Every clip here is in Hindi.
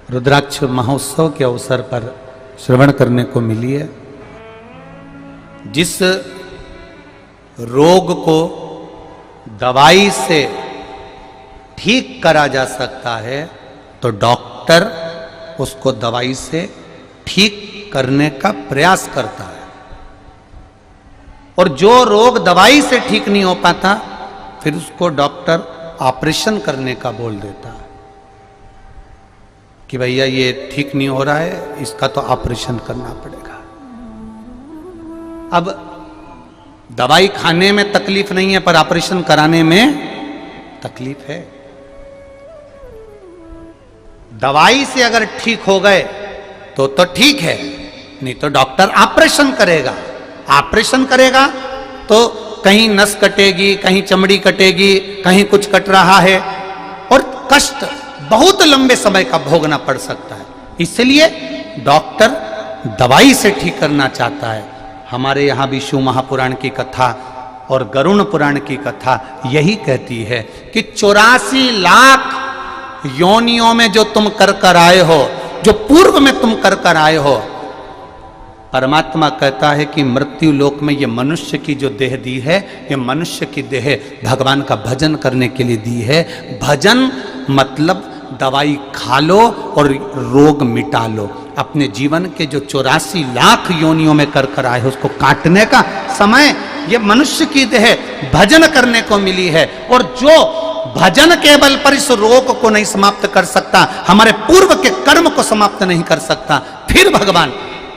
रुद्राक्ष महोत्सव के अवसर पर श्रवण करने को मिली है। जिस रोग को दवाई से ठीक करा जा सकता है तो डॉक्टर उसको दवाई से ठीक करने का प्रयास करता है, और जो रोग दवाई से ठीक नहीं हो पाता फिर उसको डॉक्टर ऑपरेशन करने का बोल देता है कि भैया ये ठीक नहीं हो रहा है, इसका तो ऑपरेशन करना पड़ेगा। अब दवाई खाने में तकलीफ नहीं है पर ऑपरेशन कराने में तकलीफ है। दवाई से अगर ठीक हो गए तो ठीक है, नहीं तो डॉक्टर ऑपरेशन करेगा। ऑपरेशन करेगा तो कहीं नस कटेगी, कहीं चमड़ी कटेगी, कहीं कुछ कट रहा है और कष्ट बहुत लंबे समय का भोगना पड़ सकता है। इसलिए डॉक्टर दवाई से ठीक करना चाहता है। हमारे यहाँ भी शिव महापुराण की कथा और गरुण पुराण की कथा यही कहती है कि 84 लाख योनियों में जो तुम कर आए हो, जो पूर्व में तुम कर आए हो, परमात्मा कहता है कि मृत्यु लोक में ये मनुष्य की जो देह दी है, ये मनुष्य की देह भगवान का भजन करने के लिए दी है। भजन मतलब दवाई खा लो और रोग मिटा लो। अपने जीवन के जो 84 लाख योनियों में कर आए हो उसको काटने का समय ये मनुष्य की देह भजन करने को मिली है। और जो भजन के बल पर इस रोग को नहीं समाप्त कर सकता, हमारे पूर्व के कर्म को समाप्त नहीं कर सकता, फिर भगवान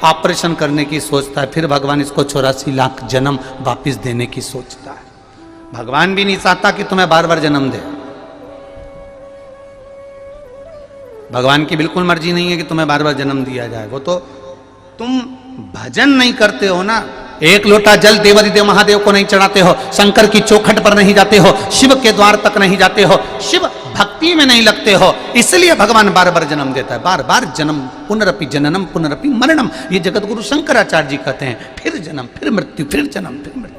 ऑपरेशन करने की सोचता है। फिर भगवान इसको 84 लाख जन्म वापिस देने की सोचता है। भगवान भी नहीं चाहता कि तुम्हें बार बार जन्म दे। भगवान की बिल्कुल मर्जी नहीं है कि तुम्हें बार बार जन्म दिया जाए। वो तो तुम भजन नहीं करते हो ना। एक लोटा जल देवादिदेव महादेव को नहीं चढ़ाते हो, शंकर की चौखट पर नहीं जाते हो, शिव के द्वार तक नहीं जाते हो, शिव भक्ति में नहीं लगते हो, इसलिए भगवान बार बार जन्म देता है। बार बार जन्म, पुनरपि जननम पुनरपि मरणम, ये जगत गुरु शंकराचार्य जी कहते हैं। फिर जन्म, फिर मृत्यु, फिर जन्म, फिर मृत्यु।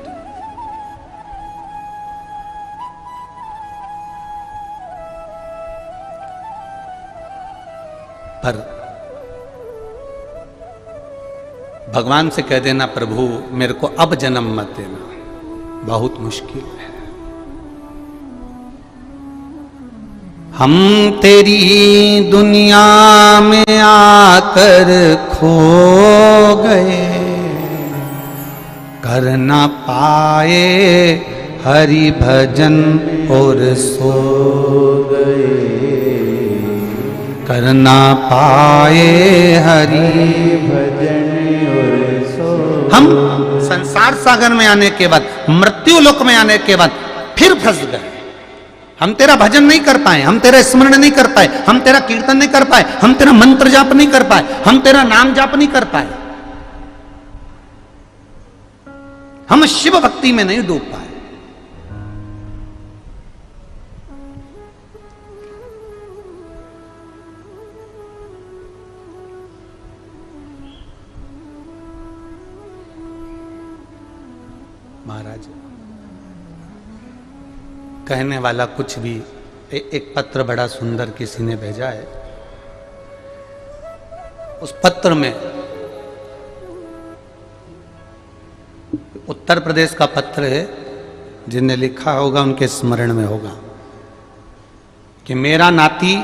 पर भगवान से कह देना प्रभु मेरे को अब जन्म मत देना, बहुत मुश्किल है। हम तेरी दुनिया में आकर खो गए, कर ना पाए हरि भजन और सो गए, कर ना पाए हरि भजन और सो। हम संसार सागर में आने के बाद, मृत्यु लोक में आने के बाद फिर फंस गए। हम तेरा भजन नहीं कर पाए, हम तेरा स्मरण नहीं कर पाए, हम तेरा कीर्तन नहीं कर पाए, हम तेरा मंत्र जाप नहीं कर पाए, हम तेरा नाम जाप नहीं कर पाए, हम शिव भक्ति में नहीं डूब पाए। महाराज कहने वाला कुछ भी, एक पत्र बड़ा सुंदर किसी ने भेजा है। उस पत्र में उत्तर प्रदेश का पत्र है, जिनने लिखा होगा उनके स्मरण में होगा कि मेरा नाती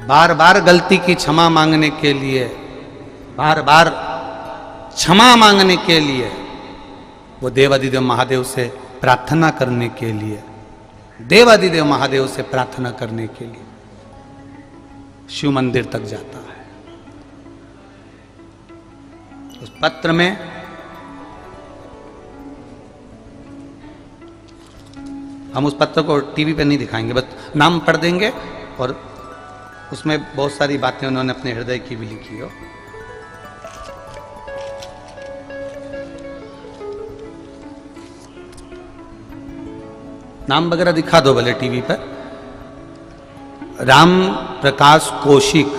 बार बार गलती की क्षमा मांगने के लिए, बार बार क्षमा मांगने के लिए वो देवादिदेव महादेव से प्रार्थना करने के लिए, देवादिदेव महादेव से प्रार्थना करने के लिए शिव मंदिर तक जाता है। उस पत्र में हम उस पत्र को टीवी पे नहीं दिखाएंगे, बस नाम पढ़ देंगे और उसमें बहुत सारी बातें उन्होंने अपने हृदय की भी लिखी हो। नाम वगैरह दिखा दो भले टीवी पर। राम प्रकाश कौशिक,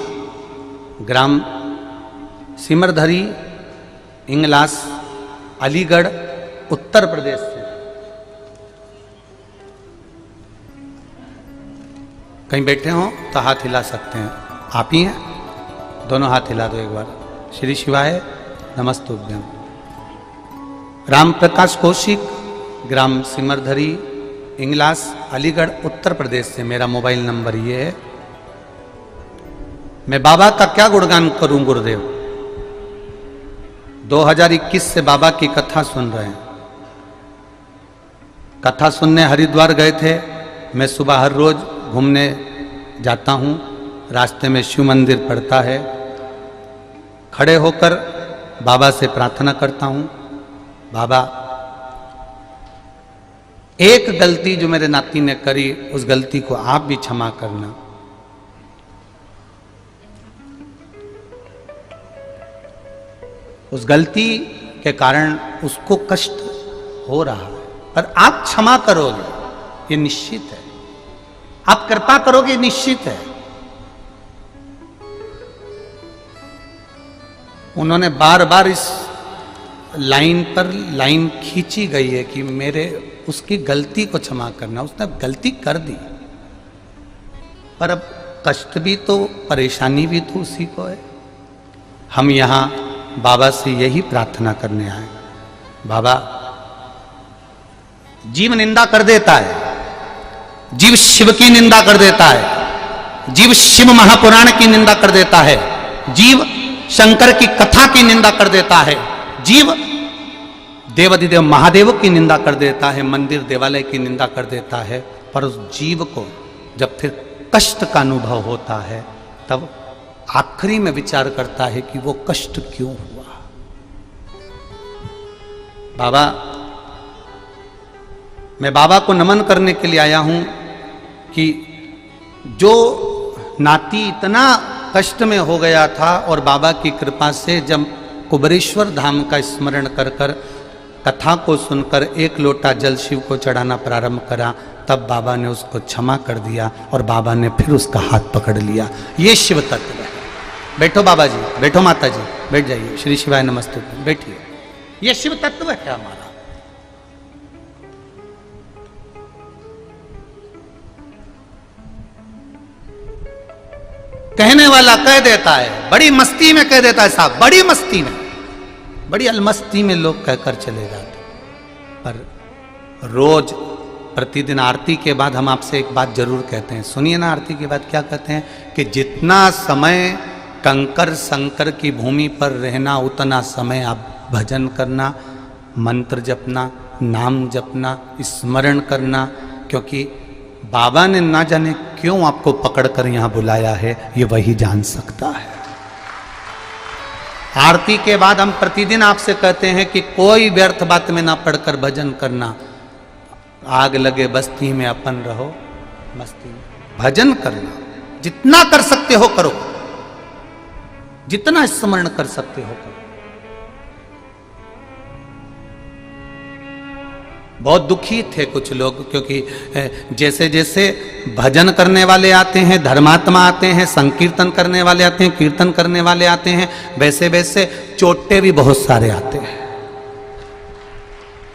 ग्राम सिमरधरी, इंगलास, अलीगढ़, उत्तर प्रदेश से कहीं बैठे हो तो हाथ हिला सकते हैं। आप ही हैं, दोनों हाथ हिला दो एक बार। श्री शिवाय नमस्तुभ्यम। राम प्रकाश कौशिक, ग्राम सिमरधरी, इंगलास, अलीगढ़, उत्तर प्रदेश से मेरा मोबाइल नंबर ये है। मैं बाबा का क्या गुणगान करूं गुरुदेव। 2021 से बाबा की कथा सुन रहे हैं। कथा सुनने हरिद्वार गए थे। मैं सुबह हर रोज घूमने जाता हूं, रास्ते में शिव मंदिर पड़ता है। खड़े होकर बाबा से प्रार्थना करता हूं, बाबा एक गलती जो मेरे नाती ने करी, उस गलती को आप भी क्षमा करना। उस गलती के कारण उसको कष्ट हो रहा है, पर आप क्षमा करोगे ये निश्चित है, आप कृपा करोगे निश्चित है। उन्होंने बार बार इस लाइन पर लाइन खींची गई है कि मेरे उसकी गलती को क्षमा करना। उसने गलती कर दी, पर अब कष्ट भी तो, परेशानी भी तो उसी को है। हम यहां बाबा से यही प्रार्थना करने आए। बाबा, जीव निंदा कर देता है, जीव शिव की निंदा कर देता है, जीव शिव महापुराण की निंदा कर देता है, जीव शंकर की कथा की निंदा कर देता है, जीव देवाधिदेव महादेव की निंदा कर देता है, मंदिर देवालय की निंदा कर देता है। पर उस जीव को जब फिर कष्ट का अनुभव होता है, तब आखिरी में विचार करता है कि वो कष्ट क्यों हुआ। बाबा, मैं बाबा को नमन करने के लिए आया हूं कि जो नाती इतना कष्ट में हो गया था और बाबा की कृपा से जब कुबरेश्वर धाम का स्मरण कर कर कथा को सुनकर एक लोटा जल शिव को चढ़ाना प्रारंभ करा, तब बाबा ने उसको क्षमा कर दिया और बाबा ने फिर उसका हाथ पकड़ लिया। ये शिव तत्व है। बैठो बाबा जी, बैठो माता जी, बैठ जाइए। श्री शिवाय नमस्ते, बैठिए। ये शिव तत्व है हमारा। कहने वाला कह देता है, बड़ी मस्ती में कह देता है साहब, बड़ी मस्ती में, बड़ी अलमस्ती में लोग कहकर चले जाते। पर रोज प्रतिदिन आरती के बाद हम आपसे एक बात जरूर कहते हैं, सुनिए ना। आरती के बाद क्या कहते हैं कि जितना समय कंकर संकर की भूमि पर रहना, उतना समय आप भजन करना, मंत्र जपना, नाम जपना, स्मरण करना, क्योंकि बाबा ने ना जाने क्यों आपको पकड़कर यहां बुलाया है, ये वही जान सकता है। आरती के बाद हम प्रतिदिन आपसे कहते हैं कि कोई व्यर्थ बात में ना पढ़कर भजन करना। आग लगे बस्ती में अपन रहो मस्ती में। भजन करना, जितना कर सकते हो करो, जितना स्मरण कर सकते हो करो। बहुत दुखी थे कुछ लोग, क्योंकि जैसे जैसे भजन करने वाले आते हैं, धर्मात्मा आते हैं, संकीर्तन करने वाले आते हैं, कीर्तन करने वाले आते हैं, वैसे वैसे चोटे भी बहुत सारे आते हैं।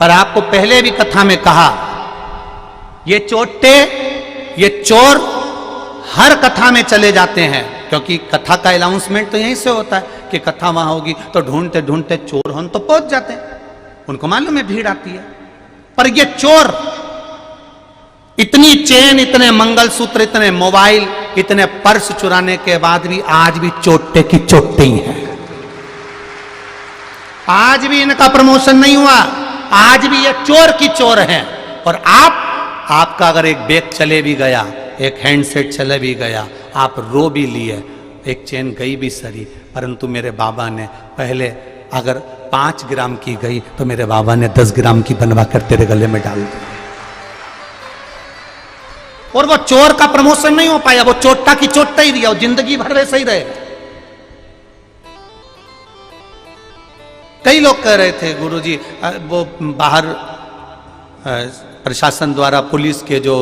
पर आपको पहले भी कथा में कहा, ये चोटे, ये चोर हर कथा में चले जाते हैं, क्योंकि कथा का अनाउंसमेंट तो यहीं से होता है कि कथा वहां होगी, तो ढूंढते ढूंढते चोर हों तो पहुंच जाते हैं। उनको मालूम है भीड़ आती है। पर ये चोर इतनी चेन, इतने मंगलसूत्र, इतने मोबाइल, इतने पर्स चुराने के बाद भी आज भी चोटे की चोटे ही है। आज भी इनका प्रमोशन नहीं हुआ, आज भी ये चोर की चोर है। और आपका अगर एक बैग चले भी गया, एक हैंडसेट चले भी गया, आप रो भी लिए, एक चेन गई भी सरी, परंतु मेरे बाबा ने पहले अगर 5 ग्राम की गई तो मेरे बाबा ने 10 ग्राम की बनवा कर तेरे गले में डाल दी। और वो चोर का प्रमोशन नहीं हो पाया, वो चोटा की चोटा ही दिया, वो जिंदगी भर वैसे ही रहे। कई लोग कह रहे थे गुरुजी, वो बाहर प्रशासन द्वारा पुलिस के जो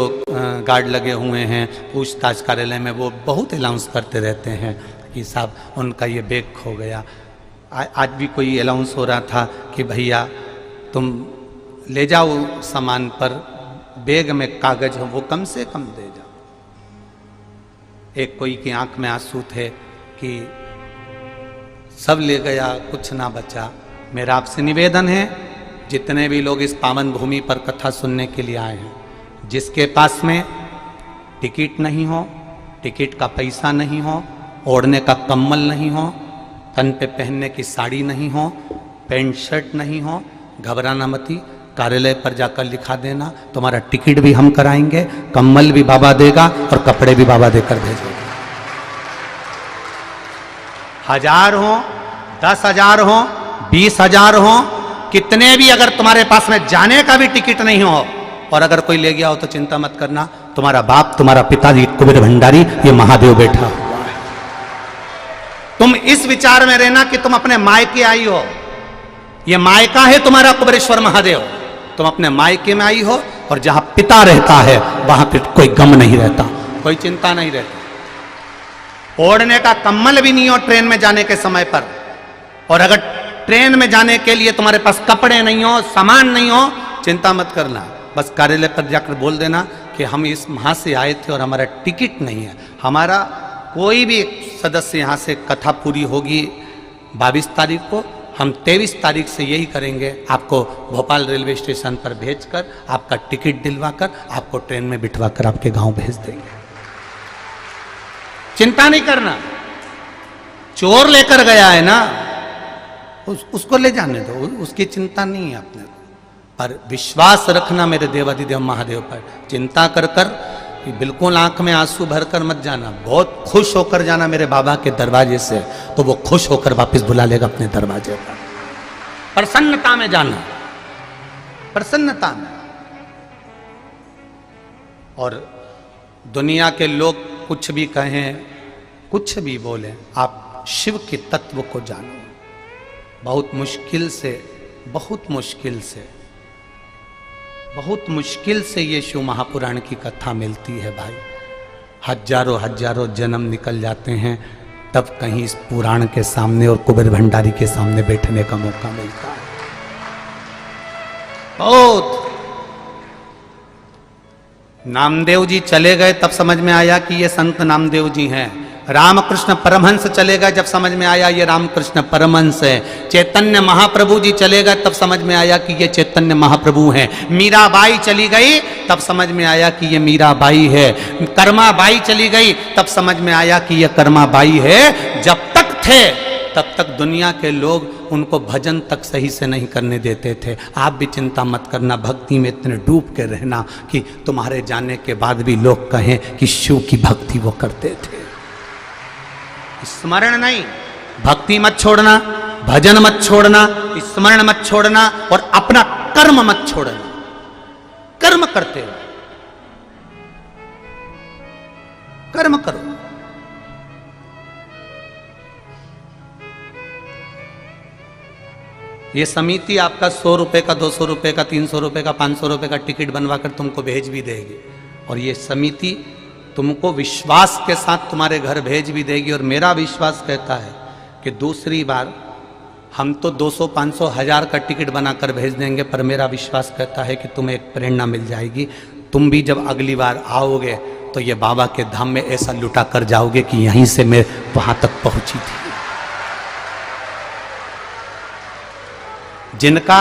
गार्ड लगे हुए हैं पूछताछ कार्यालय में, वो बहुत अनाउंस करते रहते हैं कि साहब उनका ये बैग खो गया। आज भी कोई अनाउंस हो रहा था कि भैया तुम ले जाओ सामान, पर बैग में कागज हो वो कम से कम दे जाओ। एक कोई की आंख में आंसू थे कि सब ले गया, कुछ ना बचा। मेरा आपसे निवेदन है, जितने भी लोग इस पावन भूमि पर कथा सुनने के लिए आए हैं, जिसके पास में टिकट नहीं हो, टिकट का पैसा नहीं हो, ओढ़ने का कम्बल नहीं हो, तन पे पहनने की साड़ी नहीं हो, पैंट शर्ट नहीं हो, घबराना मती, कार्यालय पर जाकर लिखा देना, तुम्हारा टिकट भी हम कराएंगे, कम्बल भी बाबा देगा और कपड़े भी बाबा देकर भेजेगा। 1000 हो, 10,000 हो, 20,000 हो, कितने भी, अगर तुम्हारे पास में जाने का भी टिकट नहीं हो और अगर कोई ले गया हो तो चिंता मत करना, तुम्हारा बाप, तुम्हारा पिताजी कुबेर भंडारी, ये महादेव बैठा हुआ है। तुम इस विचार में रहना कि तुम अपने मायके आई हो, ये मायका है तुम्हारा कुबेरेश्वर महादेव। तुम अपने मायके में आई हो और जहां पिता रहता है वहां पर कोई गम नहीं रहता, कोई चिंता नहीं रहती। ओढ़ने का कम्बल भी नहीं हो ट्रेन में जाने के समय पर, और अगर ट्रेन में जाने के लिए तुम्हारे पास कपड़े नहीं हो, सामान नहीं हो, चिंता मत करना, बस कार्यालय पर जाकर बोल देना कि हम इस वहां से आए थे और हमारा टिकट नहीं है। हमारा कोई भी सदस्य यहाँ से कथा पूरी होगी 22 तारीख को, हम 23 तारीख से यही करेंगे, आपको भोपाल रेलवे स्टेशन पर भेजकर आपका टिकट दिलवाकर आपको ट्रेन में बिठवाकर आपके गांव भेज देंगे। चिंता नहीं करना, चोर लेकर गया है ना, उसको ले जाने दो, उसकी चिंता नहीं है अपने को, पर विश्वास रखना मेरे देवाधिदेव महादेव पर। चिंता कर कर कि बिल्कुल आंख में आंसू भरकर मत जाना, बहुत खुश होकर जाना मेरे बाबा के दरवाजे से, तो वो खुश होकर वापस बुला लेगा अपने दरवाजे पर। प्रसन्नता में जाना, प्रसन्नता में। और दुनिया के लोग कुछ भी कहें, कुछ भी बोलें, आप शिव के तत्व को जानो। बहुत मुश्किल से, बहुत मुश्किल से, बहुत मुश्किल से ये शिव महापुराण की कथा मिलती है भाई। हजारों हजारों जन्म निकल जाते हैं तब कहीं इस पुराण के सामने और कुबेर भंडारी के सामने बैठने का मौका मिलता है। बहुत। नामदेव जी चले गए तब समझ में आया कि ये संत नामदेव जी हैं। रामकृष्ण परमहंस चले गए जब समझ में आया ये रामकृष्ण परमहंस है। चैतन्य महाप्रभु जी चले गए तब समझ में आया कि ये चैतन्य महाप्रभु हैं। मीराबाई चली गई तब समझ में आया कि ये मीराबाई है। कर्माबाई चली गई तब समझ में आया कि ये कर्माबाई है। जब तक थे तब तक दुनिया के लोग उनको भजन तक सही से नहीं करने देते थे। आप भी चिंता मत करना, भक्ति में इतने डूब के रहना कि तुम्हारे जाने के बाद भी लोग कहें कि शिव की भक्ति वो करते थे। स्मरण नहीं, भक्ति मत छोड़ना, भजन मत छोड़ना, स्मरण मत छोड़ना और अपना कर्म मत छोड़ना। कर्म करते हो, कर्म करो। ये समिति आपका 100 रुपए का, 200 रुपए का, 300 रुपए का, 500 रुपए का टिकट बनवाकर तुमको भेज भी देगी। और ये समिति तुमको विश्वास के साथ तुम्हारे घर भेज भी देगी। और मेरा विश्वास कहता है कि दूसरी बार हम तो 200, 500, 1000 का टिकट बनाकर भेज देंगे, पर मेरा विश्वास कहता है कि तुम्हें एक प्रेरणा मिल जाएगी। तुम भी जब अगली बार आओगे तो ये बाबा के धाम में ऐसा लुटा कर जाओगे कि यहीं से मैं वहां तक पहुंची थी। जिनका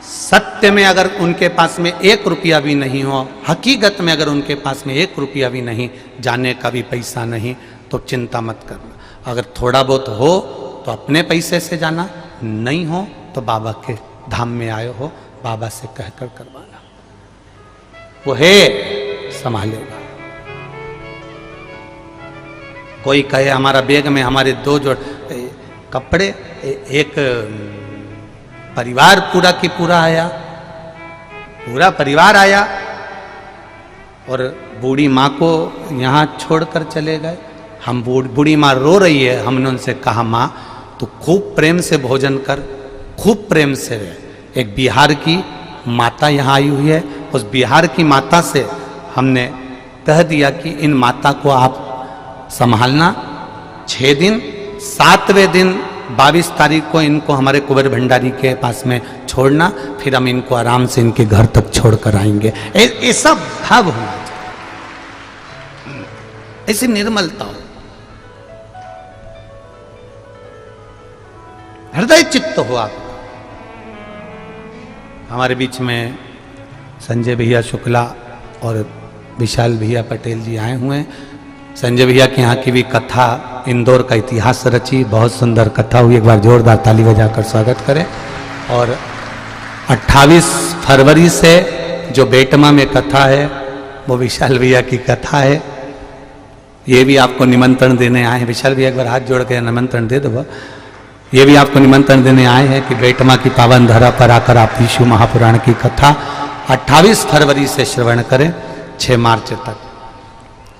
सत्य में अगर उनके पास में 1 रुपया भी नहीं हो, हकीकत में अगर उनके पास में 1 रुपया भी नहीं, जाने का भी पैसा नहीं, तो चिंता मत करना। अगर थोड़ा बहुत हो तो अपने पैसे से जाना, नहीं हो तो बाबा के धाम में आए हो, बाबा से कहकर करवाना। वो है, संभालेगा। कोई कहे हमारा बैग में हमारे 2 जोड़ कपड़े, एक परिवार पूरा की पूरा आया, पूरा परिवार आया और बूढ़ी माँ को यहाँ छोड़कर चले गए। हम बूढ़ी माँ रो रही है, हमने उनसे कहा माँ तो खूब प्रेम से भोजन कर, खूब प्रेम से रह। एक बिहार की माता यहाँ आई हुई है, उस बिहार की माता से हमने कह दिया कि इन माता को आप संभालना 6 दिन, 7वें दिन 22 तारीख को इनको हमारे कुबेर भंडारी के पास में छोड़ना, फिर हम इनको आराम से इनके घर तक छोड़ कर आएंगे। ये सब भाव होना चाहिए। ऐसी निर्मलता हो, हृदय चित्त हो आप। हमारे बीच में संजय भैया शुक्ला और विशाल भैया पटेल जी आए हुए हैं। संजय भैया के यहाँ की भी कथा, इंदौर का इतिहास रची, बहुत सुंदर कथा हुई। एक बार जोरदार ताली बजाकर स्वागत करें। और 28 फरवरी से जो बेटमा में कथा है वो विशाल भैया की कथा है। ये भी आपको निमंत्रण देने आए हैं। विशाल भैया एक बार हाथ जोड़ के निमंत्रण दे दो। ये भी आपको निमंत्रण देने आए हैं कि बेटमा की पावन धरा पर आकर आप यीशु महापुराण की कथा 28 फरवरी से श्रवण करें 6 मार्च तक।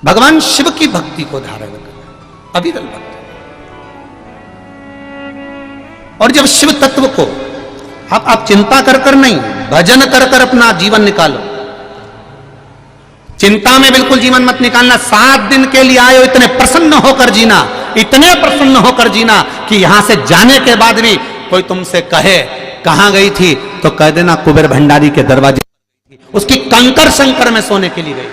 भगवान शिव की भक्ति को धारण करें, अविरल भक्ति। और जब शिव तत्व को आप चिंता कर कर नहीं, भजन कर कर अपना जीवन निकालो। चिंता में बिल्कुल जीवन मत निकालना। 7 दिन के लिए आए हो, इतने प्रसन्न होकर जीना, इतने प्रसन्न होकर जीना कि यहां से जाने के बाद भी कोई तुमसे कहे कहां गई थी तो कह देना कुबेर भंडारी के दरवाजे, उसकी कंकर शंकर में सोने के लिए गई।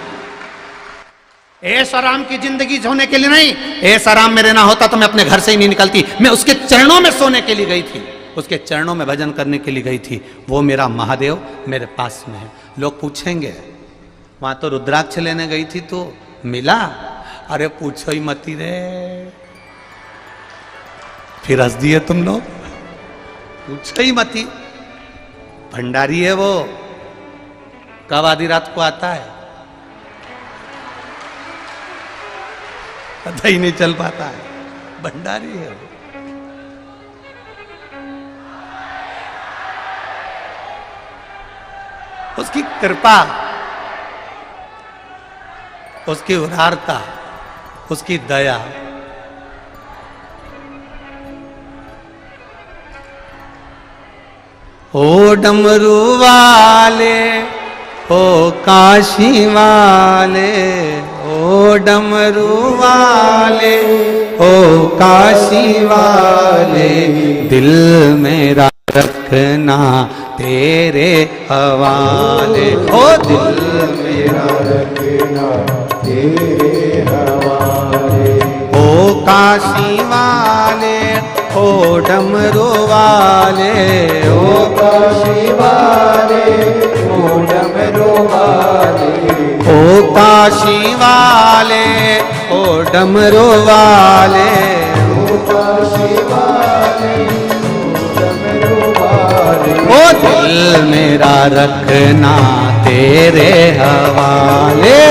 ऐश आराम की जिंदगी सोने के लिए नहीं। ऐश आराम में रहना होता तो मैं अपने घर से ही नहीं निकलती, मैं उसके चरणों में सोने के लिए गई थी, उसके चरणों में भजन करने के लिए गई थी। वो मेरा महादेव मेरे पास में है। लोग पूछेंगे वहां तो रुद्राक्ष लेने गई थी तो मिला? अरे पूछो ही मती रे, फिर हंस दिए तुम लोग। पूछो ही मती। भंडारी है वो, कब आधी रात को आता है पता ही नहीं चल पाता है। भंडारी है वो। उसकी कृपा, उसकी उदारता, उसकी दया। ओ डमरू वाले, ओ काशी वाले, ओ डमरू वाले, ओ काशी वाले, दिल मेरा रखना तेरे हवाले। ओ दिल मेरा रखना तेरे हवाले। ओ काशी वाले, ओ डमरू वाले, ओ काशी वाले, ओ डमरू वाले, ओ काशी वाले, ओ डमरू वाले, ओ काशी वाले, ओ डमरू वाले। ओ दिल मेरा रखना तेरे हवाले,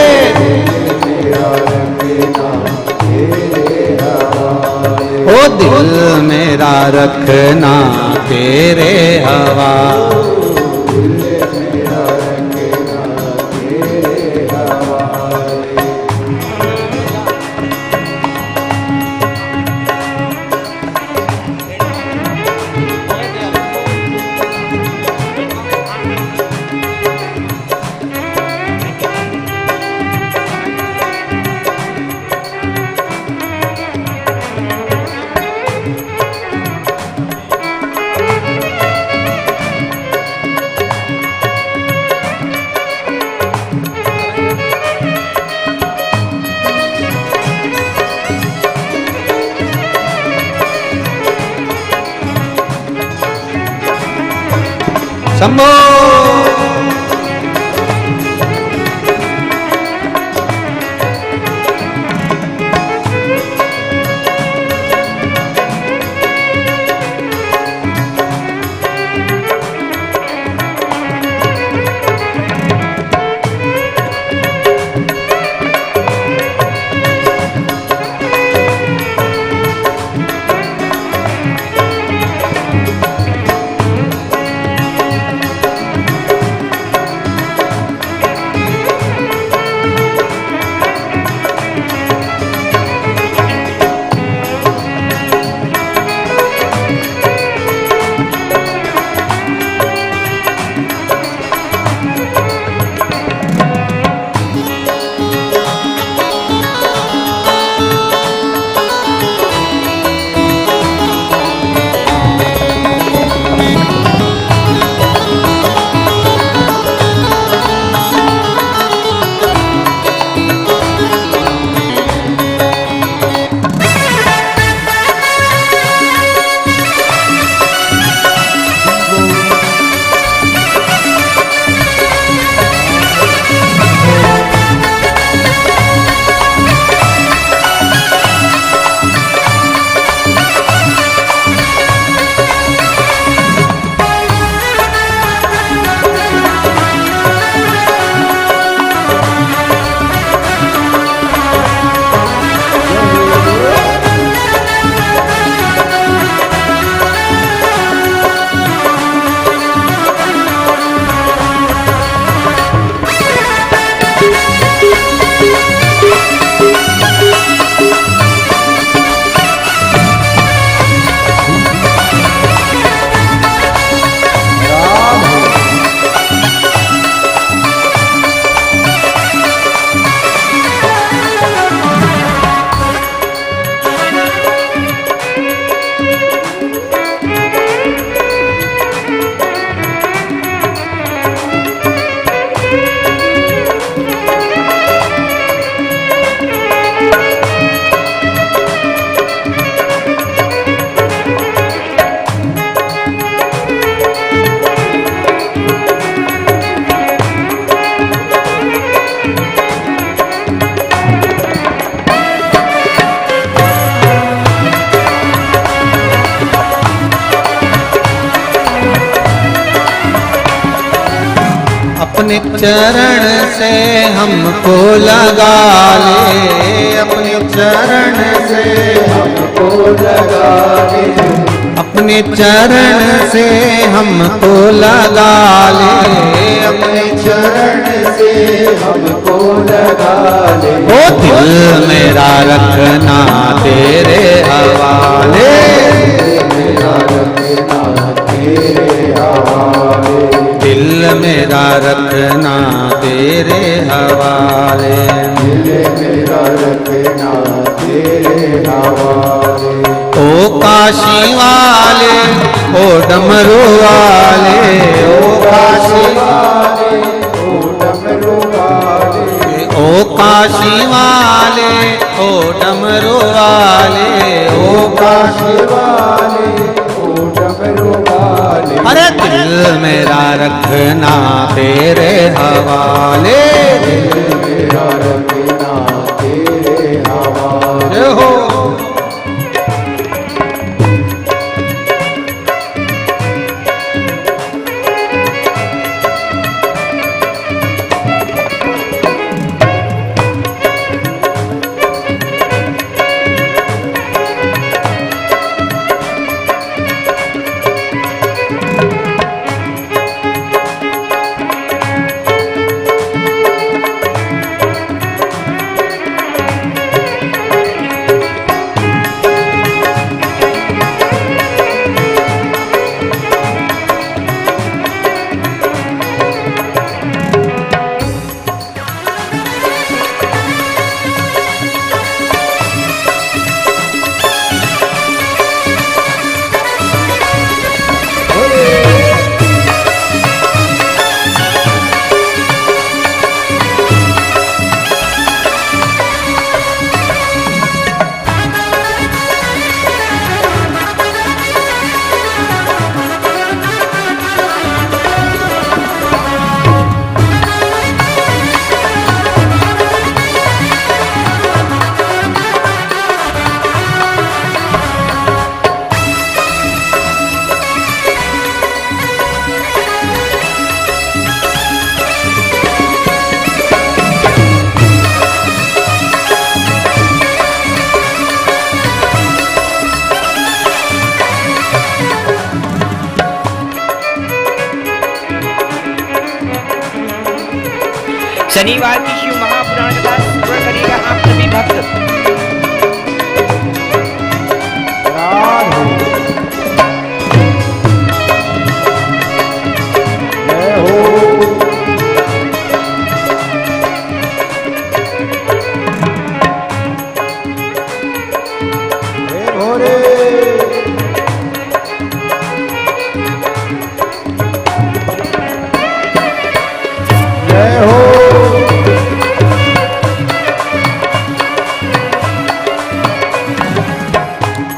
ओ दिल मेरा रखना तेरे हवाले। शंभो। अपने चरण से हमको लगा ले, अपने चरण से हमको लगा ले, अपने चरण से हमको लगा ले, अपने चरण से हमको लगा ले। ओ दिल मेरा रखना तेरे हवाले, मेरा रखना तेरे हवाले, दिल मेरा रखना तेरे हवाले, दिल मेरा रखना तेरे हवाले। ओ काशी वाले, ओ डमरू वाले, ओ काशी वाले, ओ डमरू वाले, ओ काशी वाले, ओ डमरू वाले, ओ काशी वाले, ओ डमरू वाले। अरे दिल मेरा रखना तेरे हवाले, दिल मेरा रखना तेरे हवाले हो। शनिवार की शिव महापुराण कथा श्रवण करिएगा आप सभी भक्त।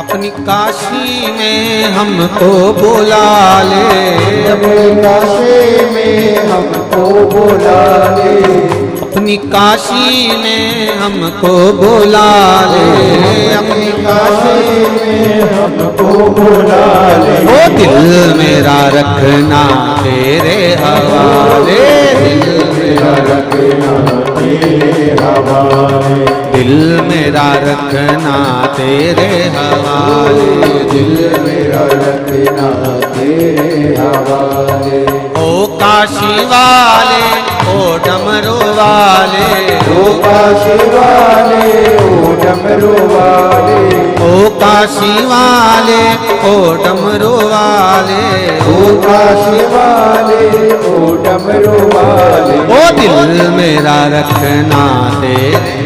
अपनी काशी में हमको बुला ले, अपने काशी में हमको बुला ले, अपनी काशी में हमको बुला ले, अपनी काशी में हमको बुला ले। ओ दिल मेरा रखना तेरे हवाले, दिल मेरा रखना तेरे हवाले, दिल मेरा रखना तेरे हवाले, दिल मेरा रखना तेरे हवाले। ओ काशी वाले, ओ डमरू वाले, ओ काशी वाले, ओ डमरू वाले, ओ काशी वाले, ओ डमरू वाले, ओ काशी वाले, ओ डमरू वाले। ओ दिल मेरा रखना तेरे,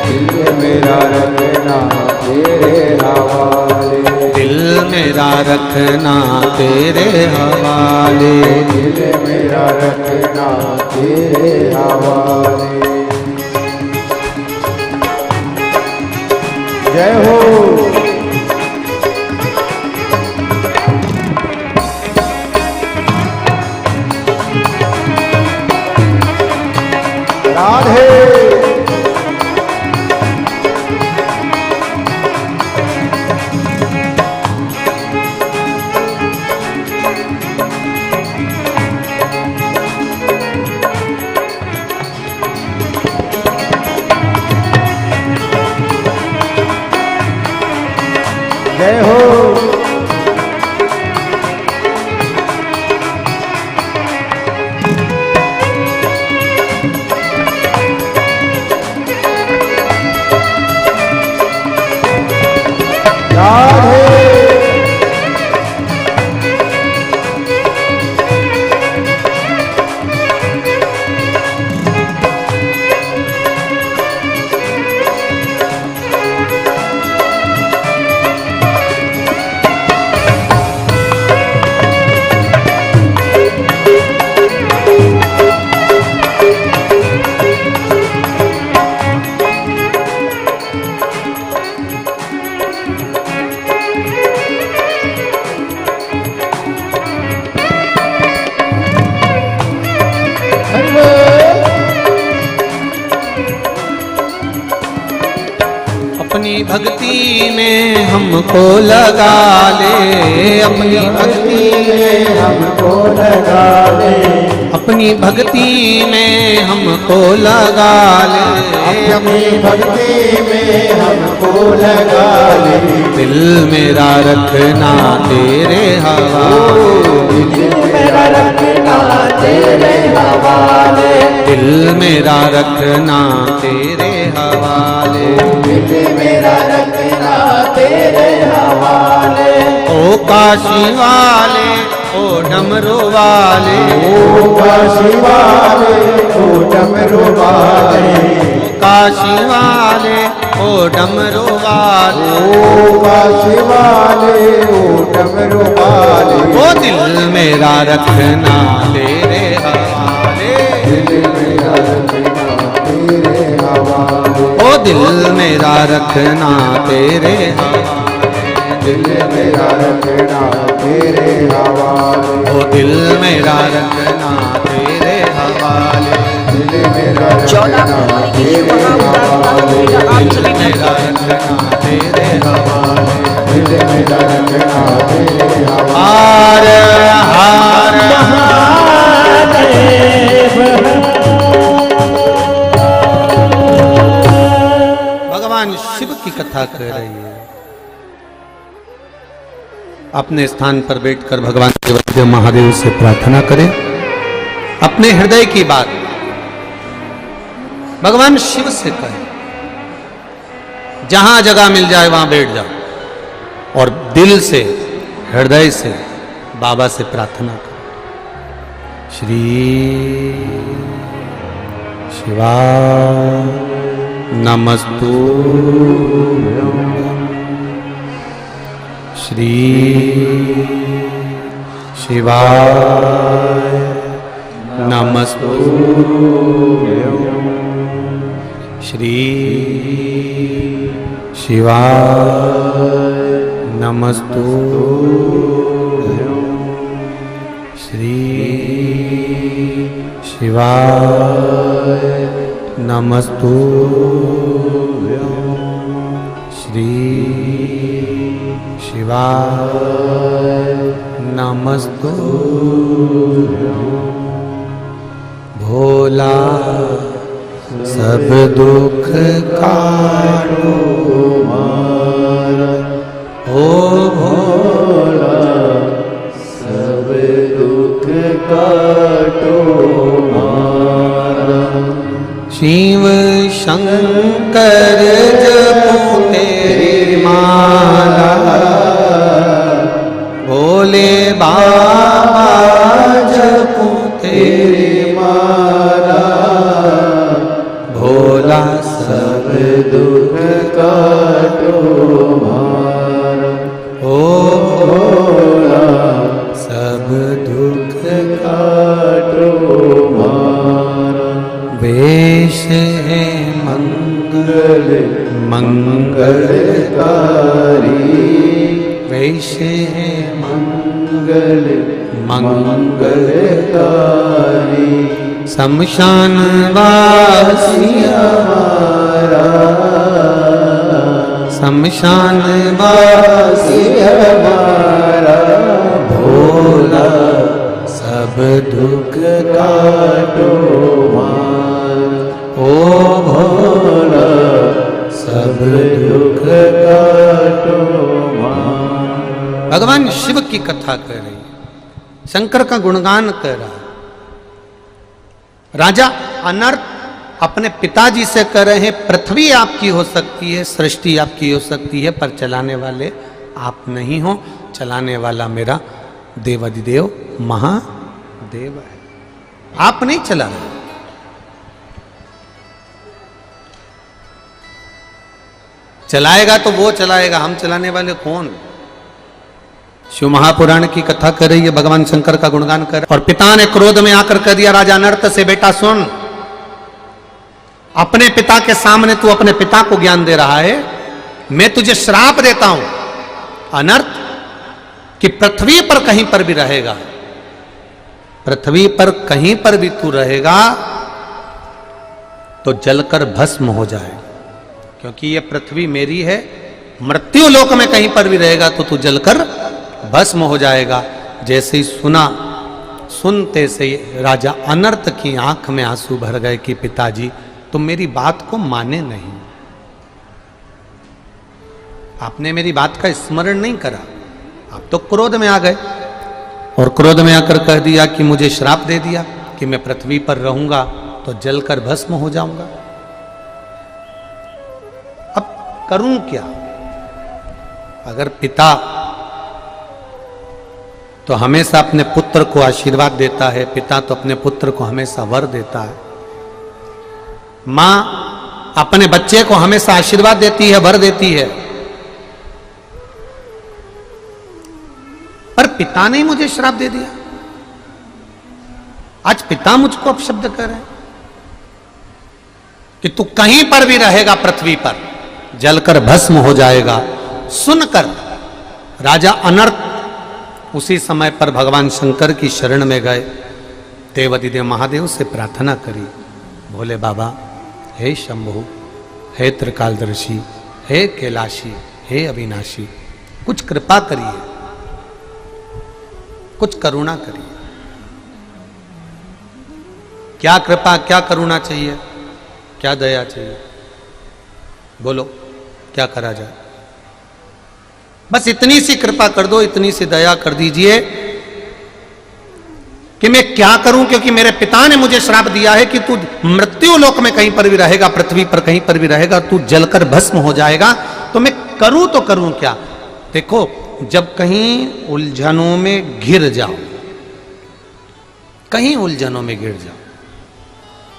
दिल मेरा रखना तेरे हवाले, दिल मेरा रखना तेरे हवाले, दिल मेरा रखना तेरे हवाले। जय हो। राधे। जय हो। अपनी भक्ति में हमको लगा ले, अपनी भक्ति में हमको लगा ले, अपनी भक्ति में हमको लगा ले, अपनी भक्ति में हमको लगा ले। दिल मेरा रखना तेरे हवाले, दिल मेरा रखना तेरे हवाले, दिल मेरा रखना तेरे हवाले, दिल मेरा रखना तेरे हवाले। ओ काशी वाले ओ डमरू वाले, ओ काशी वाले ओ डमरू वाले, काशी वाले ओ डमरू वाले, ओ काशी वाले ओ डमरू वाले। ओ दिल मेरा रखना तेरे हवाले, दिल मेरा रखना तेरे हवाले, ओ दिल मेरा रखना तेरे हवाले, दिल मेरा रखना तेरे हवाले, ओ दिल मेरा रखना तेरे हवाले, दिल मेरा 14 फरवरी की ये महाउदास रात्रि का आप सभी मेरा रखना तेरे हवाले, दिल मेरा रखना तेरे हवाले। हार हार भगवान शिव की कथा कह रही है। अपने स्थान पर बैठकर भगवान देवदेव महादेव से प्रार्थना करें अपने हृदय की बात भगवान शिव से कहें। जहां जगह मिल जाए वहां बैठ जाओ और दिल से हृदय से बाबा से प्रार्थना करें। श्री शिवा नमस्तु, श्री शिवाय नमस्तु, श्री शिवाय नमस्तु, श्री शिवाय नमस्तु, श्री शिवाय नमस्तु। भोला सब दुख काटो मारा, ओ भोला सब दुख काटो मारा। शिव शंकर जपो तेरी माला, भोले बाबा जपो तेरी माला, भोला सब दुख काटो मारा, ओ भोला सब दुख काटो मारा। वेश है मंगल मंगलकारी, वेश है मंगल मंगलकारी, मंगलकारी। शमशान वासी हमारा शमशान वासी हमारा भोला सब दुख काटो मारा, ओ भोला सब दुख काटो मारा। भगवान शिव की कथा कर रही है, शंकर का गुणगान कर रहा है। राजा अनर्थ अपने पिताजी से कह रहे हैं, पृथ्वी आपकी हो सकती है, सृष्टि आपकी हो सकती है, पर चलाने वाले आप नहीं हो। चलाने वाला मेरा देवाधिदेव महादेव है, आप नहीं चला रहे। चलाएगा तो वो चलाएगा, हम चलाने वाले कौन? शिव महापुराण की कथा कर रही है, भगवान शंकर का गुणगान कर। और पिता ने क्रोध में आकर कह दिया राजा अनर्थ से, बेटा सुन, अपने पिता के सामने तू अपने पिता को ज्ञान दे रहा है, मैं तुझे श्राप देता हूं अनर्थ कि पृथ्वी पर कहीं पर भी रहेगा, पृथ्वी पर कहीं पर भी तू रहेगा तो जलकर भस्म हो जाए, क्योंकि ये पृथ्वी मेरी है। मृत्यु लोक में कहीं पर भी रहेगा तो तू जलकर भस्म हो जाएगा। जैसे ही सुना, सुनते से राजा अनर्थ की आंख में आंसू भर गए कि पिताजी तुम मेरी बात को माने नहीं, आपने मेरी बात का स्मरण नहीं करा, आप तो क्रोध में आ गए और क्रोध में आकर कह दिया कि मुझे श्राप दे दिया कि मैं पृथ्वी पर रहूंगा तो जलकर भस्म हो जाऊंगा। अब करूं क्या? अगर पिता तो हमेशा अपने पुत्र को आशीर्वाद देता है, पिता तो अपने पुत्र को हमेशा वर देता है, मां अपने बच्चे को हमेशा आशीर्वाद देती है, वर देती है, पर पिता ने मुझे श्राप दे दिया। आज पिता मुझको अपशब्द कर रहे हैं कि तू कहीं पर भी रहेगा पृथ्वी पर जलकर भस्म हो जाएगा। सुनकर राजा अनर्थ उसी समय पर भगवान शंकर की शरण में गए, देवाधिदेव महादेव से प्रार्थना करी, भोले बाबा, हे शंभु, हे त्रिकालदर्शी, हे कैलाशी, हे अविनाशी, कुछ कृपा करिए, कुछ करुणा करिए। क्या कृपा, क्या करुणा चाहिए, क्या दया चाहिए? बोलो, क्या करा जाए? बस इतनी सी कृपा कर दो, इतनी सी दया कर दीजिए कि मैं क्या करूं, क्योंकि मेरे पिता ने मुझे श्राप दिया है कि तू मृत्यु लोक में कहीं पर भी रहेगा, पृथ्वी पर कहीं पर भी रहेगा, तू जलकर भस्म हो जाएगा। तो मैं करूं तो करूं क्या? देखो, जब कहीं उलझनों में घिर जाओ, कहीं उलझनों में घिर जाओ,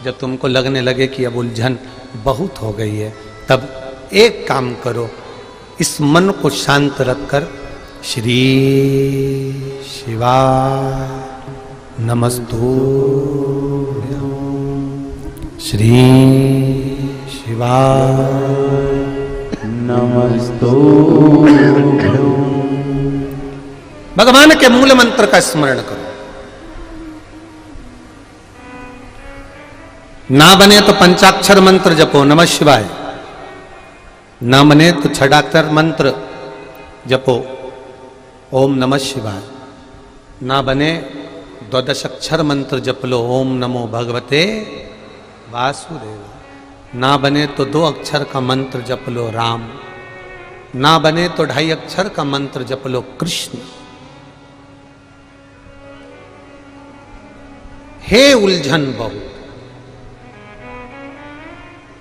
जब तुमको लगने लगे कि अब उलझन बहुत हो गई है, तब एक काम करो, इस मन को शांत रखकर श्री शिवाय नमस्तुभ्यं, श्री शिवाय नमस्तुभ्यं। भगवान के मूल मंत्र का स्मरण करो। ना बने तो पंचाक्षर मंत्र जपो, नमः शिवाय। ना बने तो छडाक्षर मंत्र जपो, ओम नमः शिवाय। ना बने द्वादशाक्षर मंत्र जप लो, ओम नमो भगवते वासुदेव। ना बने तो 2 अक्षर का मंत्र जप लो, राम। ना बने तो 2.5 अक्षर का मंत्र जप लो, कृष्ण। हे उलझन बहुत,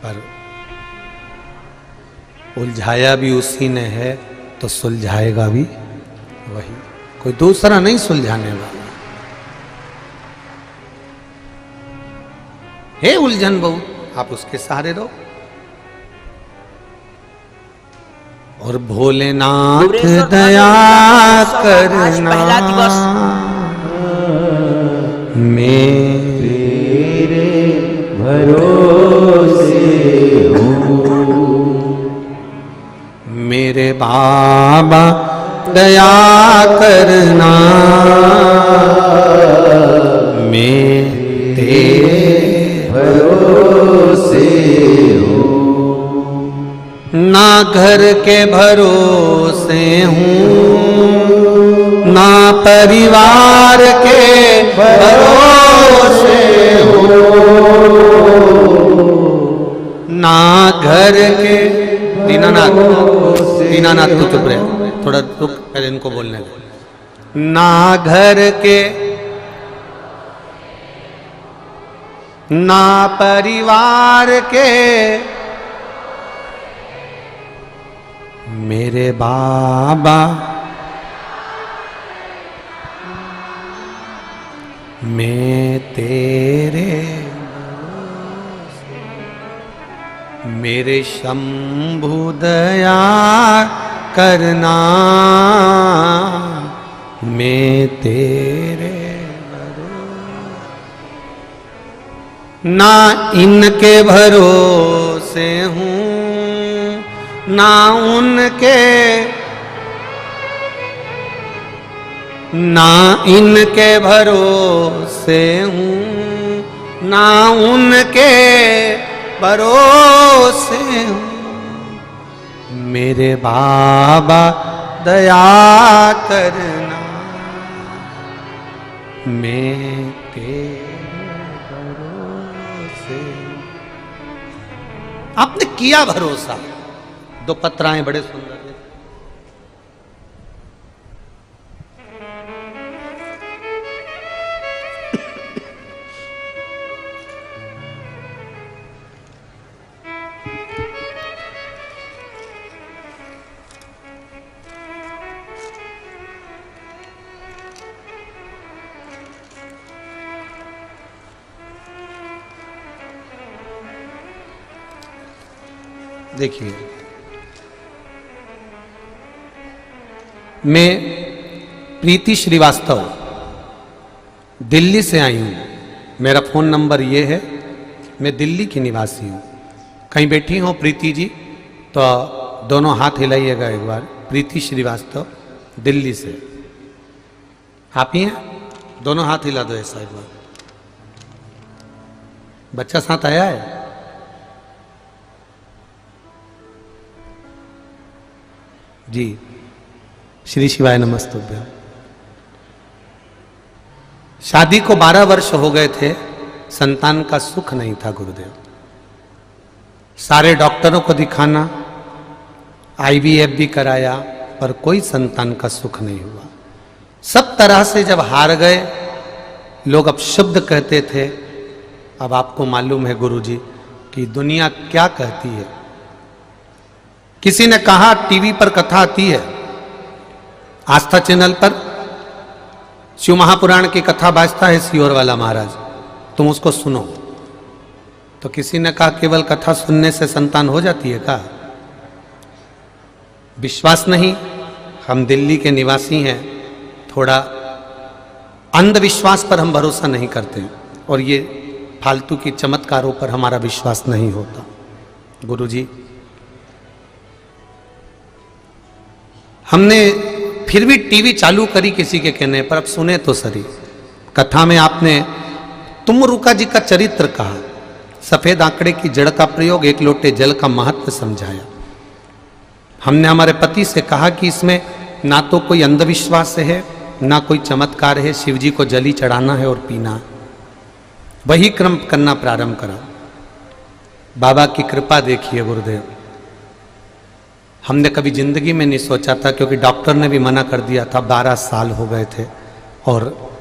पर उलझाया भी उसी ने है तो सुलझाएगा भी वही, कोई दूसरा नहीं सुलझाने वाला। हे उलझन बहुत, आप उसके सहारे रहो। और भोलेनाथ दया करना, मेरे भरोसे हूँ। मेरे बाबा दया करना, मैं तेरे भरोसे हूँ। ना घर के भरोसे हूँ, ना परिवार के भरोसे हूँ, ना घर के। दीनानाथ, दीनानाथ तू चुप रहे, थोड़ा रुक पहले इनको बोलने दो। ना घर के ना परिवार के मेरे बाबा मैं तेरे मेरे शंभु दया करना मैं तेरे ना इनके भरोसे हूँ ना उनके ना इनके भरोसे हूँ ना उनके भरोसे हूँ मेरे बाबा दया करना मैं तेरे भरोसे। आपने किया भरोसा। दो पत्राएं बड़े सुंदर है। देखिए, मैं प्रीति श्रीवास्तव दिल्ली से आई हूं। मेरा फोन नंबर ये है। मैं दिल्ली की निवासी हूं। कहीं बैठी हो प्रीति जी तो दोनों हाथ हिलाइएगा एक बार। प्रीति श्रीवास्तव दिल्ली से। आप ही हैं? दोनों हाथ हिला दो ऐसा एक बार। बच्चा साथ आया है? जी, श्री शिवाय नमस्तुभ्यं। शादी को 12 वर्ष हो गए थे, संतान का सुख नहीं था गुरुदेव। सारे डॉक्टरों को दिखाना, IVF भी कराया, पर कोई संतान का सुख नहीं हुआ। सब तरह से जब हार गए, लोग अब शब्द कहते थे। अब आपको मालूम है गुरुजी कि दुनिया क्या कहती है। किसी ने कहा टीवी पर कथा आती है, आस्था चैनल पर शिव महापुराण की कथा बाजता है सियोर वाला महाराज, तुम उसको सुनो। तो किसी ने कहा केवल कथा सुनने से संतान हो जाती है क्या? विश्वास नहीं। हम दिल्ली के निवासी हैं, थोड़ा अंधविश्वास पर हम भरोसा नहीं करते और ये फालतू की चमत्कारों पर हमारा विश्वास नहीं होता। गुरुजी, हमने फिर भी टीवी चालू करी किसी के कहने पर। अब सुने तो सही। कथा में आपने तुमरुका जी का चरित्र कहा, सफेद आंकड़े की जड़ का प्रयोग, एक लोटे जल का महत्व समझाया। हमने हमारे पति से कहा कि इसमें ना तो कोई अंधविश्वास है ना कोई चमत्कार है, शिव जी को जली चढ़ाना है और पीना। वही क्रम करना प्रारंभ करा। बाबा की कृपा देखिए गुरुदेव। हमने कभी जिंदगी में नहीं सोचा था, क्योंकि डॉक्टर ने भी मना कर दिया था। 12 साल हो गए थे और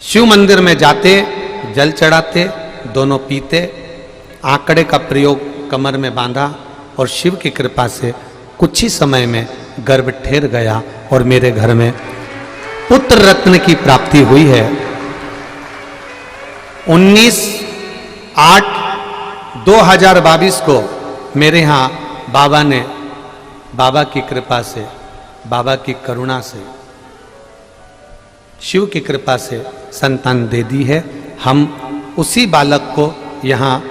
शिव मंदिर में जाते, जल चढ़ाते, दोनों पीते, आंकड़े का प्रयोग कमर में बांधा और शिव की कृपा से कुछ ही समय में गर्भ ठहर गया और मेरे घर में पुत्र रत्न की प्राप्ति हुई है। 19/8/2022 को मेरे यहाँ बाबा ने, बाबा की कृपा से, बाबा की करुणा से, शिव की कृपा से संतान दे दी है। हम उसी बालक को यहाँ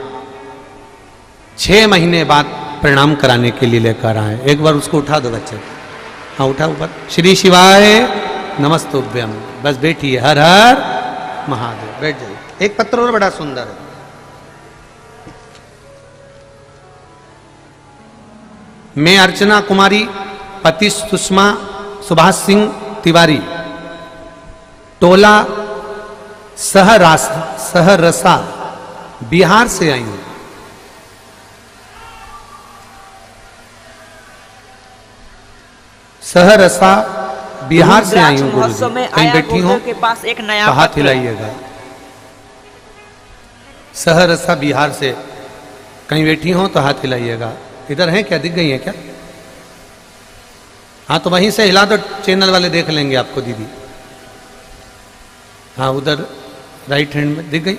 6 महीने बाद प्रणाम कराने के लिए लेकर आए। एक बार उसको उठा दो बच्चे। हाँ उठा ऊपर। श्री शिवाय नमस्तुभ्यम। बस बैठिए। हर हर महादेव। बैठ जाइए। एक पत्र और बड़ा सुंदर है। मैं अर्चना कुमारी, पति सुषमा सुभाष सिंह तिवारी, टोला सहरसा बिहार से आई हूं। सहरसा बिहार से आई हूँ महोत्सव गुरुजी, में कहीं आया बैठी हो गुरुदेव के पास एक नया तो हाथ पत्र। हिलाइएगा। सहरसा बिहार से कहीं बैठी हो तो हाथ हिलाइएगा। इधर हैं क्या, दिख गई हैं क्या? हाँ तो वहीं से हिला दो, चैनल वाले देख लेंगे आपको दीदी। हाँ उधर राइट हैंड में दिख गई।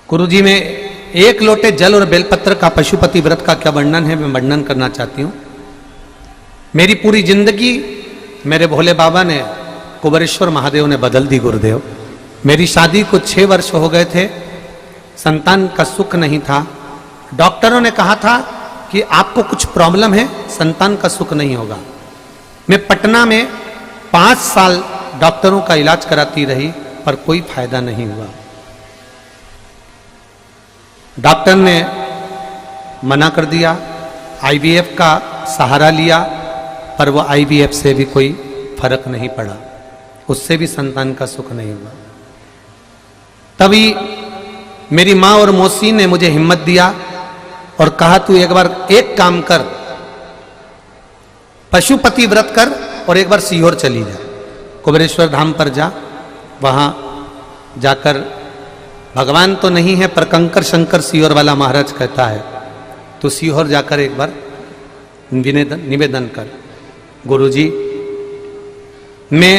गुरुजी में एक लोटे जल और बेलपत्र का पशुपति व्रत का क्या वर्णन है, मैं वर्णन करना चाहती हूं। मेरी पूरी जिंदगी मेरे भोले बाबा ने, कुबेरेश्वर महादेव ने बदल दी गुरुदेव। मेरी शादी को 6 वर्ष हो गए थे, संतान का सुख नहीं था। डॉक्टरों ने कहा था कि आपको कुछ प्रॉब्लम है, संतान का सुख नहीं होगा। मैं पटना में 5 साल डॉक्टरों का इलाज कराती रही पर कोई फायदा नहीं हुआ। डॉक्टर ने मना कर दिया, आईवीएफ का सहारा लिया पर वो आईवीएफ से भी कोई फर्क नहीं पड़ा, उससे भी संतान का सुख नहीं हुआ। तभी मेरी माँ और मौसी ने मुझे हिम्मत दिया और कहा तू एक बार एक काम कर, पशुपति व्रत कर और एक बार सीहोर चली जा, कुबेरेश्वर धाम पर जा। वहां जाकर भगवान तो नहीं है पर कंकर शंकर सीहोर वाला महाराज कहता है, तो सीहोर जाकर एक बार निवेदन कर। गुरुजी मैं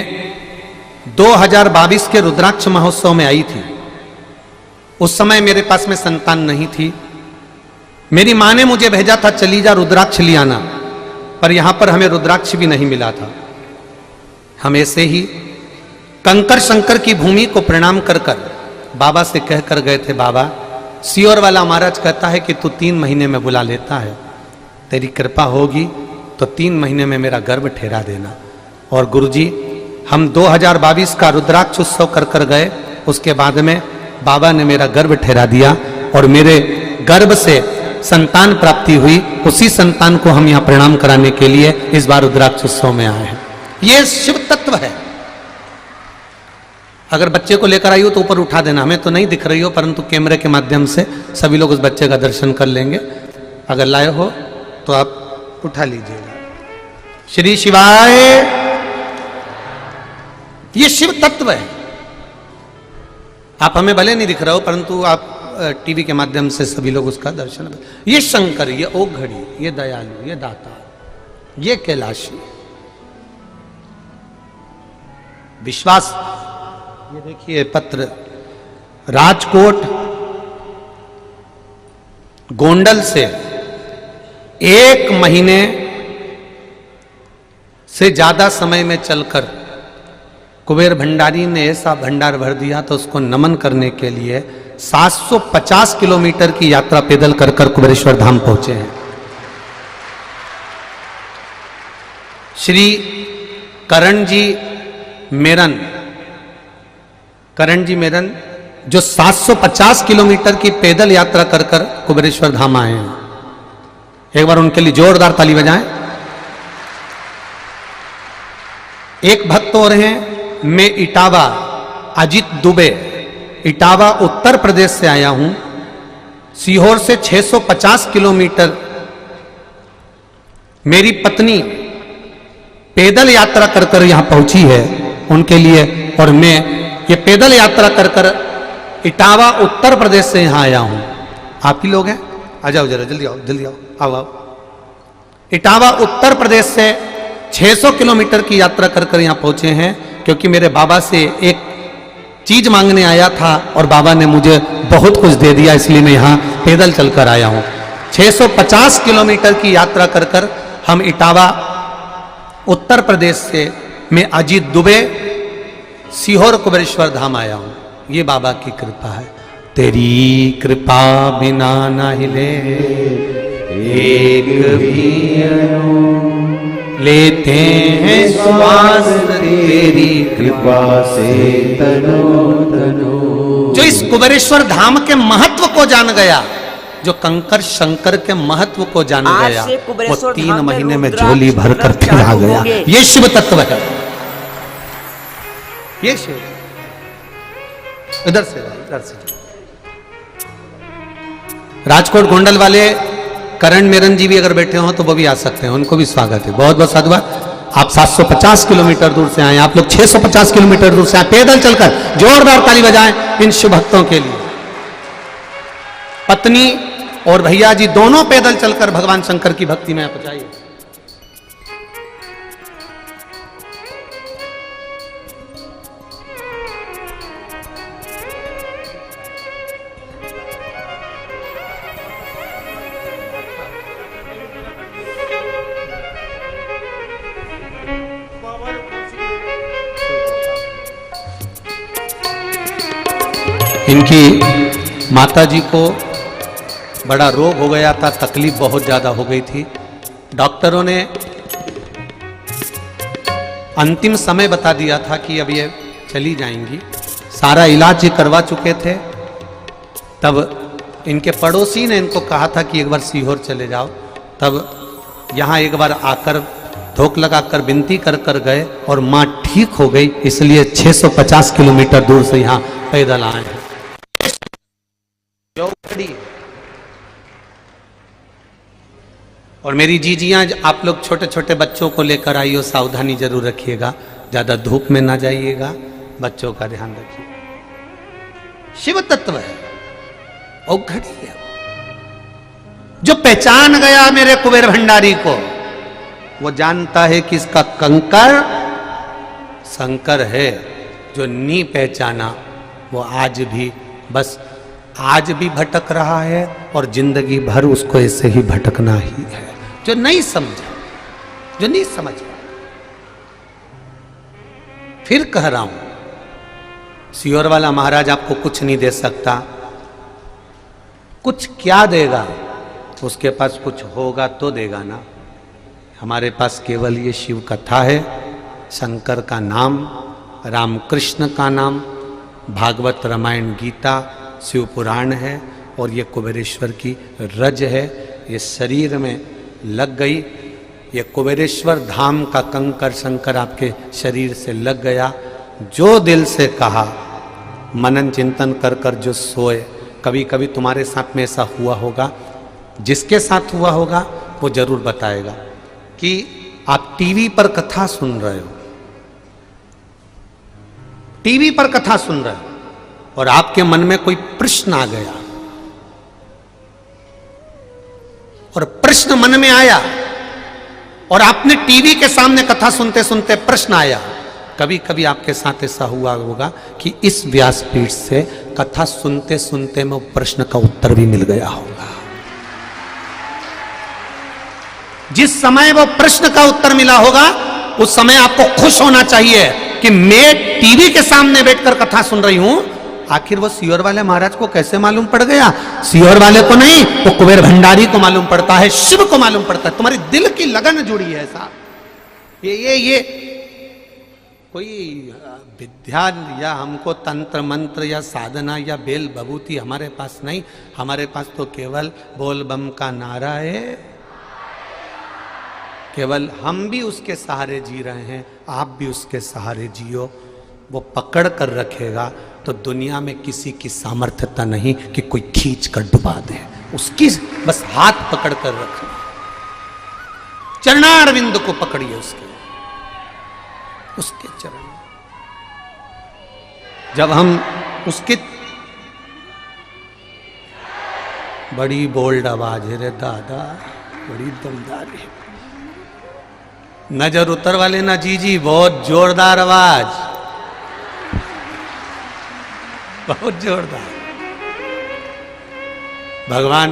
2022 के रुद्राक्ष महोत्सव में आई थी, उस समय मेरे पास में संतान नहीं थी। मेरी माँ ने मुझे भेजा था चली जा रुद्राक्ष ले आना, पर यहां पर हमें रुद्राक्ष भी नहीं मिला था। हम ऐसे ही कंकर शंकर की भूमि को प्रणाम कर कर बाबा से कह कर गए थे, बाबा सीहोर वाला महाराज कहता है कि तू 3 महीने में बुला लेता है, तेरी कृपा होगी तो 3 महीने में मेरा गर्भ ठहरा देना। और गुरुजी हम 2022 का रुद्राक्ष उत्सव कर कर गए, उसके बाद में बाबा ने मेरा गर्भ ठहरा दिया और मेरे गर्भ से संतान प्राप्ति हुई। उसी संतान को हम यहाँ प्रणाम कराने के लिए इस बार रुद्राक्ष उत्सव में आए हैं। ये शिव तत्व है। अगर बच्चे को लेकर आई हो तो ऊपर उठा देना, हमें तो नहीं दिख रही हो परंतु कैमरे के माध्यम से सभी लोग उस बच्चे का दर्शन कर लेंगे। अगर लाए हो तो आप उठा लीजिएगा। श्री शिवाय, ये शिव तत्व है। आप हमें भले नहीं दिख रहे हो परंतु आप टीवी के माध्यम से सभी लोग उसका दर्शन। ये शंकर, ये ओघड़ी, ये दयालु, ये दाता, ये कैलाशी। विश्वास, ये देखिए पत्र राजकोट गोंडल से 1 महीने से ज्यादा समय में चलकर कुबेर भंडारी ने ऐसा भंडार भर दिया तो उसको नमन करने के लिए 750 किलोमीटर की यात्रा पैदल कर कर कुबेरेश्वर धाम पहुंचे हैं। श्री करण जी मेरन जो 750 किलोमीटर की पैदल यात्रा कर कर कुबेरेश्वर धाम आए हैं। एक बार उनके लिए जोरदार ताली बजाएं। एक भक्त और हैं, मैं इटावा, अजित दुबे, इटावा उत्तर प्रदेश से आया हूं। सीहोर से 650 किलोमीटर मेरी पत्नी पैदल यात्रा कर कर यहां पहुंची है उनके लिए, और मैं ये पैदल यात्रा कर कर इटावा उत्तर प्रदेश से यहां आया हूं। आप ही लोग हैं, आ जाओ जरा, जल्दी आओ, जल्दी आओ, आओ आओ। इटावा उत्तर प्रदेश से 600 किलोमीटर की यात्रा कर कर यहां पहुंचे हैं, क्योंकि मेरे बाबा से एक चीज मांगने आया था और बाबा ने मुझे बहुत कुछ दे दिया, इसलिए मैं यहां पैदल चलकर आया हूं। 650 किलोमीटर की यात्रा कर कर हम इटावा उत्तर प्रदेश से मैं अजीत दुबे सीहोर कुबेरेश्वर धाम आया हूं। ये बाबा की कृपा है। तेरी कृपा बिना न हिले एक भी लेते हैं श्वास, तेरी कृपा से तनो तनो। जो इस कुबेरेश्वर धाम के महत्व को जान गया, जो कंकर शंकर के महत्व को जान गया, वो 3 महीने में झोली भर कर फिर आ गया। ये शिव तत्व है। ये शिव, इधर से राजकोट गोंडल वाले करण मेरन जी भी अगर बैठे हो तो वो भी आ सकते हैं, उनको भी स्वागत है। बहुत बहुत साधुवाद। आप 750 किलोमीटर दूर से आए, आप लोग 650 किलोमीटर दूर से आए पैदल चलकर। जोरदार ताली बजाएं इन शुभ भक्तों के लिए। पत्नी और भैया जी दोनों पैदल चलकर भगवान शंकर की भक्ति में पहुंचाइए। इनकी माता जी को बड़ा रोग हो गया था, तकलीफ बहुत ज़्यादा हो गई थी। डॉक्टरों ने अंतिम समय बता दिया था कि अब ये चली जाएंगी। सारा इलाज ये करवा चुके थे। तब इनके पड़ोसी ने इनको कहा था कि एक बार सीहोर चले जाओ। तब यहाँ एक बार आकर धोख लगाकर विनती कर कर गए और माँ ठीक हो गई, इसलिए 650 किलोमीटर दूर से यहाँ पैदल आए हैं। और मेरी जीजियां, आप लोग छोटे छोटे बच्चों को लेकर आइए, सावधानी जरूर रखिएगा, ज्यादा धूप में ना जाइएगा, बच्चों का ध्यान रखिए। शिव तत्व है, औघड़ी है। जो पहचान गया मेरे कुबेर भंडारी को, वो जानता है कि इसका कंकर शंकर है। जो नहीं पहचाना वो आज भी बस आज भी भटक रहा है और जिंदगी भर उसको ऐसे ही भटकना ही है। जो नहीं समझा, जो नहीं समझ पाया। फिर कह रहा हूं, सियोर वाला महाराज आपको कुछ नहीं दे सकता। कुछ क्या देगा? उसके पास कुछ होगा तो देगा ना। हमारे पास केवल ये शिव कथा है, शंकर का नाम, रामकृष्ण का नाम, भागवत रामायण गीता, शिव पुराण है और ये कुबेरेश्वर की रज है। ये शरीर में लग गई, ये कुबेरेश्वर धाम का कंकर शंकर आपके शरीर से लग गया। जो दिल से कहा, मनन चिंतन कर कर जो सोए, कभी कभी तुम्हारे साथ में ऐसा हुआ होगा। जिसके साथ हुआ होगा वो जरूर बताएगा कि आप टीवी पर कथा सुन रहे हो, टीवी पर कथा सुन रहे हो और आपके मन में कोई प्रश्न आ गया, और प्रश्न मन में आया और आपने टीवी के सामने कथा सुनते सुनते प्रश्न आया। कभी कभी आपके साथ ऐसा हुआ होगा कि इस व्यासपीठ से कथा सुनते सुनते में प्रश्न का उत्तर भी मिल गया होगा। जिस समय वो प्रश्न का उत्तर मिला होगा उस समय आपको खुश होना चाहिए कि मैं टीवी के सामने बैठकर कथा सुन रही हूं। आखिर वो सियोर वाले महाराज को कैसे मालूम पड़ गया? सियोर वाले को नहीं, वो कुबेर भंडारी को मालूम पड़ता है, शिव को मालूम पड़ता है। तुम्हारी दिल की लगन जुड़ी है साहब। ये कोई विद्या या हमको तंत्र मंत्र या साधना या बेल बबूती हमारे पास नहीं। हमारे पास तो केवल बोल बम का नारा है। केवल हम भी उसके सहारे जी रहे हैं, आप भी उसके सहारे जियो। वो पकड़ कर रखेगा तो दुनिया में किसी की सामर्थ्यता नहीं कि कोई खींच कर डुबा दे। उसकी बस हाथ पकड़ कर रखना, चरणारविंद को पकड़िए, उसके चरण। जब हम उसके, बड़ी बोल्ड आवाज है रे दादा, बड़ी दमदार है। नजर उतर वाले ना जी, बहुत जोरदार आवाज, बहुत जोरदार। भगवान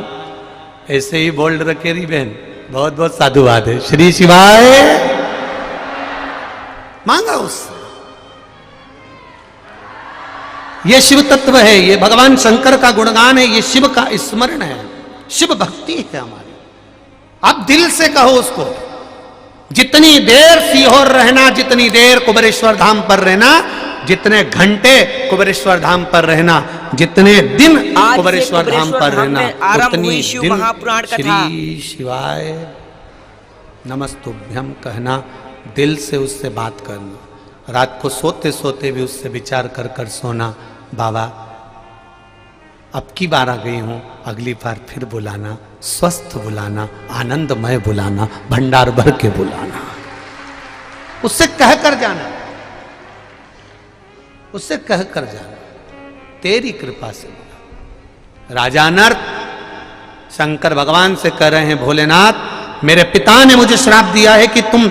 ऐसे ही बोल्ड रखे रही बहन। बहुत बहुत साधुवाद है। श्री शिवाय मांगा उससे। ये शिव तत्व है, ये भगवान शंकर का गुणगान है, ये शिव का स्मरण है, शिव भक्ति है हमारी। आप दिल से कहो उसको। जितनी देर सीहोर रहना, जितनी देर कुबेरेश्वर धाम पर रहना, जितने घंटे कुबेरेश्वर धाम पर रहना, जितने दिन कुबेरेश्वर धाम पर रहना, उतनी दिन श्री शिवाय नमस्तुभ्यम कहना, दिल से उससे बात करना। रात को सोते सोते भी उससे विचार कर कर सोना। बाबा अब की बार आ गई हूँ, अगली बार फिर बुलाना, स्वस्थ बुलाना, आनंदमय बुलाना, भंडार भर के बुलाना, उससे कहकर जाना, उससे कहकर जाना, तेरी कृपा से। राजा नर्त शंकर भगवान से कह रहे हैं, भोलेनाथ मेरे पिता ने मुझे श्राप दिया है कि तुम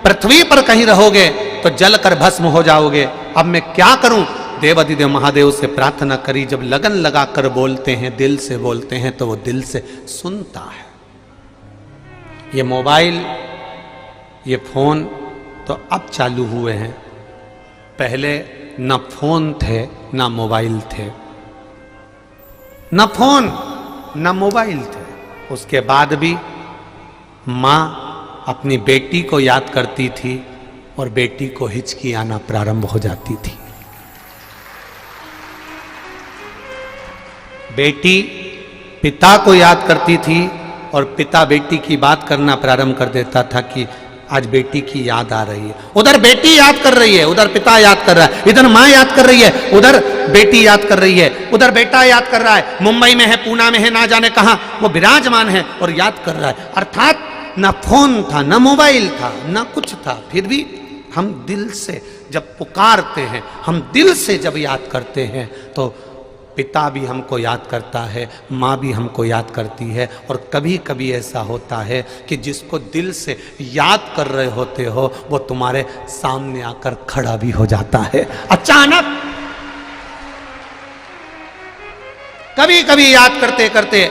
पृथ्वी पर कहीं रहोगे तो जलकर भस्म हो जाओगे, अब मैं क्या करूं? देवाधिदेव महादेव से प्रार्थना करी। जब लगन लगाकर बोलते हैं, दिल से बोलते हैं, तो वो दिल से सुनता है। ये मोबाइल, ये फोन तो अब चालू हुए हैं, पहले न फोन थे न मोबाइल थे, न फोन न मोबाइल थे। उसके बाद भी माँ अपनी बेटी को याद करती थी और बेटी को हिचकी आना प्रारंभ हो जाती थी। बेटी पिता को याद करती थी और पिता बेटी की बात करना प्रारंभ कर देता था कि आज बेटी की याद आ रही है। उधर बेटी याद कर रही है, उधर पिता याद कर रहा है, इधर माँ याद कर रही है, उधर बेटी याद कर रही है, उधर बेटा याद कर रहा है, मुंबई में है, पूना में है, ना जाने कहां वो विराजमान है और याद कर रहा है। अर्थात ना फोन था, ना मोबाइल था, ना कुछ था, फिर भी हम दिल से जब पुकारते हैं, हम दिल से जब याद करते हैं, तो पिता भी हमको याद करता है, माँ भी हमको याद करती है। और कभी कभी ऐसा होता है कि जिसको दिल से याद कर रहे होते हो वो तुम्हारे सामने आकर खड़ा भी हो जाता है अचानक। कभी कभी याद करते करते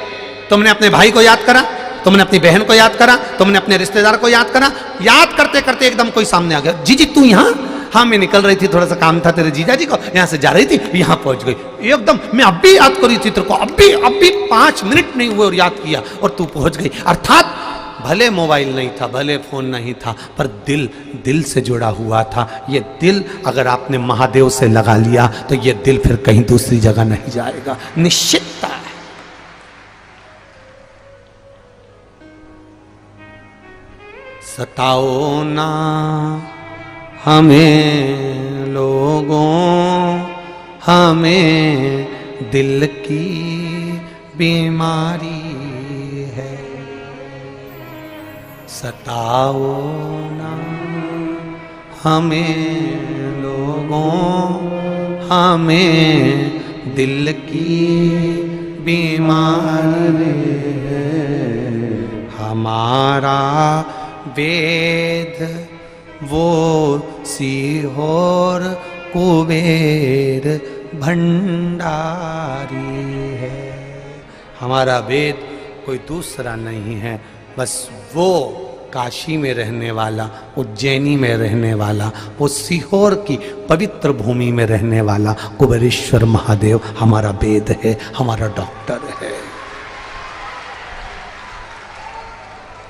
तुमने अपने भाई को याद करा, तुमने अपनी बहन को याद करा, तुमने अपने रिश्तेदार को याद करा, याद करते करते एकदम कोई सामने आ गया, जी तू यहाँ? हाँ मैं निकल रही थी, थोड़ा सा काम था तेरे जीजा जी को, यहाँ से जा रही थी, यहाँ पहुंच गई, एकदम मैं अब भी याद करी थी तेरे को, अब भी 5 मिनट नहीं हुए और याद किया और तू पहुंच गई। अर्थात भले मोबाइल नहीं था, भले फोन नहीं था, पर दिल से जुड़ा हुआ था। ये दिल अगर आपने महादेव से लगा लिया तो ये दिल फिर कहीं दूसरी जगह नहीं जाएगा, निश्चितता है। सताओ ना हमें लोगों, हमें दिल की बीमारी है। सताओ ना हमें लोगों, हमें दिल की बीमारी है। हमारा वेद वो सीहोर कुबेर भंडारी है। हमारा वेद कोई दूसरा नहीं है, बस वो काशी में रहने वाला, उज्जैनी में रहने वाला, वो सीहोर की पवित्र भूमि में रहने वाला कुबेरेश्वर महादेव हमारा वेद है, हमारा डॉक्टर है।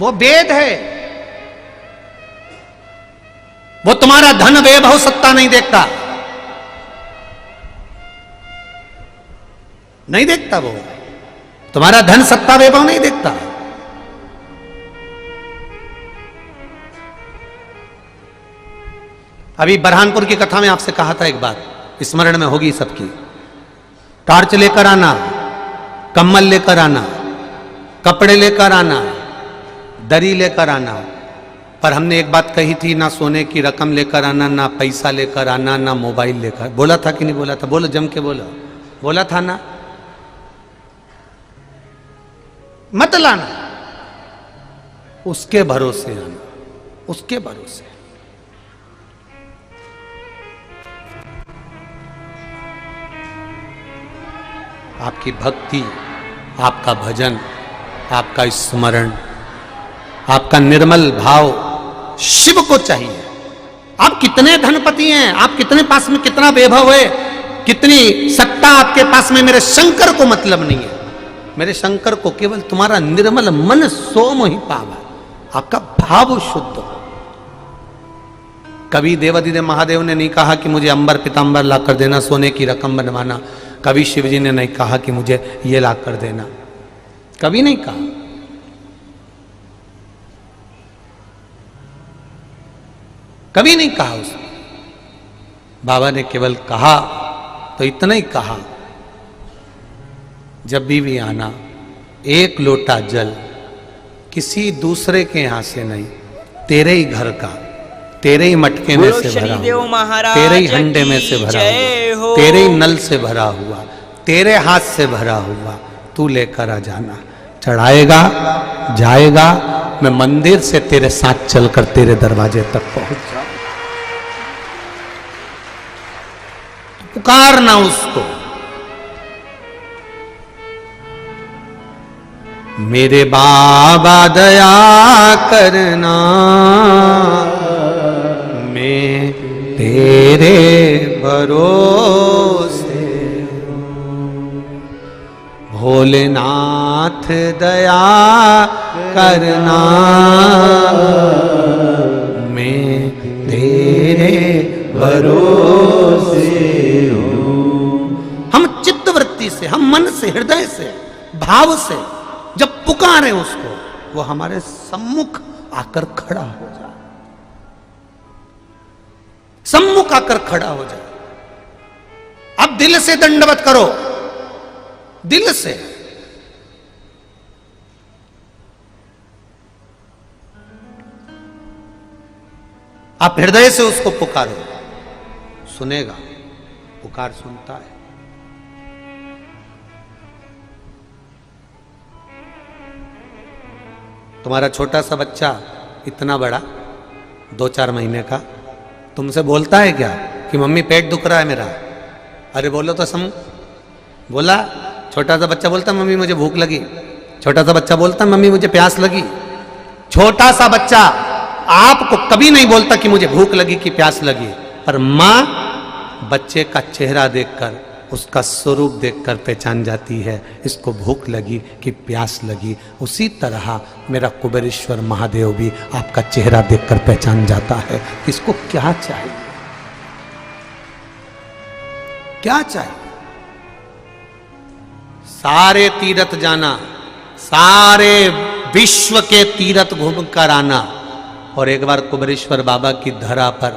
वो वेद है, वो तुम्हारा धन वैभव सत्ता नहीं देखता, नहीं देखता, वो तुम्हारा धन सत्ता वैभव नहीं देखता। अभी बरहानपुर की कथा में आपसे कहा था एक बात, स्मरण में होगी सबकी। टॉर्च लेकर आना, कम्बल लेकर आना, कपड़े लेकर आना, दरी लेकर आना, पर हमने एक बात कही थी, ना सोने की रकम लेकर आना, ना पैसा लेकर आना, ना मोबाइल लेकर। बोला था कि नहीं बोला था? बोलो, जम के बोलो, बोला था ना? मत लाना, उसके भरोसे आना, उसके भरोसे। आपकी भक्ति, आपका भजन, आपका स्मरण, आपका निर्मल भाव शिव को चाहिए। आप कितने धनपति हैं, आप कितने पास में कितना वैभव है, कितनी सत्ता आपके पास में, मेरे शंकर को मतलब नहीं है। मेरे शंकर को केवल तुम्हारा निर्मल मन सोम ही पावा, आपका भाव शुद्ध हो। कभी देवाधिदेव महादेव ने नहीं कहा कि मुझे अंबर पीतांबर ला कर देना, सोने की रकम बनवाना। कभी शिव जी ने नहीं कहा कि मुझे ये ला कर देना, कभी नहीं कहा। कभी नहीं कहा उसने। बाबा ने केवल कहा तो इतना ही कहा, जब भी आना एक लोटा जल किसी दूसरे के यहां से नहीं, तेरे ही घर का, तेरे ही मटके में से भरा हुआ, तेरे ही हंडे में से भरा हुआ, तेरे ही नल से भरा हुआ, तेरे हाथ से भरा हुआ, तू लेकर आ जाना। चढ़ाएगा, जाएगा, मैं मंदिर से तेरे साथ चलकर तेरे दरवाजे तक पहुंच जाऊं। पुकारना उसको, मेरे बाबा दया करना, मैं तेरे भरोसे, भोलेनाथ दया करना, मैं तेरे भरोसे हूँ। हम चित्तवृत्ति से, हम मन से, हृदय से, भाव से जब पुकारें उसको, वो हमारे सम्मुख आकर खड़ा हो जाए, सम्मुख आकर खड़ा हो जाए। अब दिल से दंडवत करो, दिल से। आप हृदय से उसको पुकारो, सुनेगा, पुकार सुनता है। तुम्हारा छोटा सा बच्चा इतना बड़ा 2-4 महीने का तुमसे बोलता है क्या कि मम्मी पेट दुख रहा है मेरा? अरे बोलो तो सम बोला। छोटा सा बच्चा बोलता मम्मी मुझे भूख लगी, छोटा सा बच्चा बोलता मम्मी मुझे प्यास लगी। छोटा सा बच्चा आपको कभी नहीं बोलता कि मुझे भूख लगी कि प्यास लगी, पर मां बच्चे का चेहरा देखकर, उसका स्वरूप देखकर पहचान जाती है इसको भूख लगी कि प्यास लगी। उसी तरह मेरा कुबेरेश्वर महादेव भी आपका चेहरा देखकर पहचान जाता है इसको क्या चाहिए, क्या चाहिए। सारे तीर्थ जाना, सारे विश्व के तीर्थ घूम कर आना और एक बार कुबेरेश्वर बाबा की धरा पर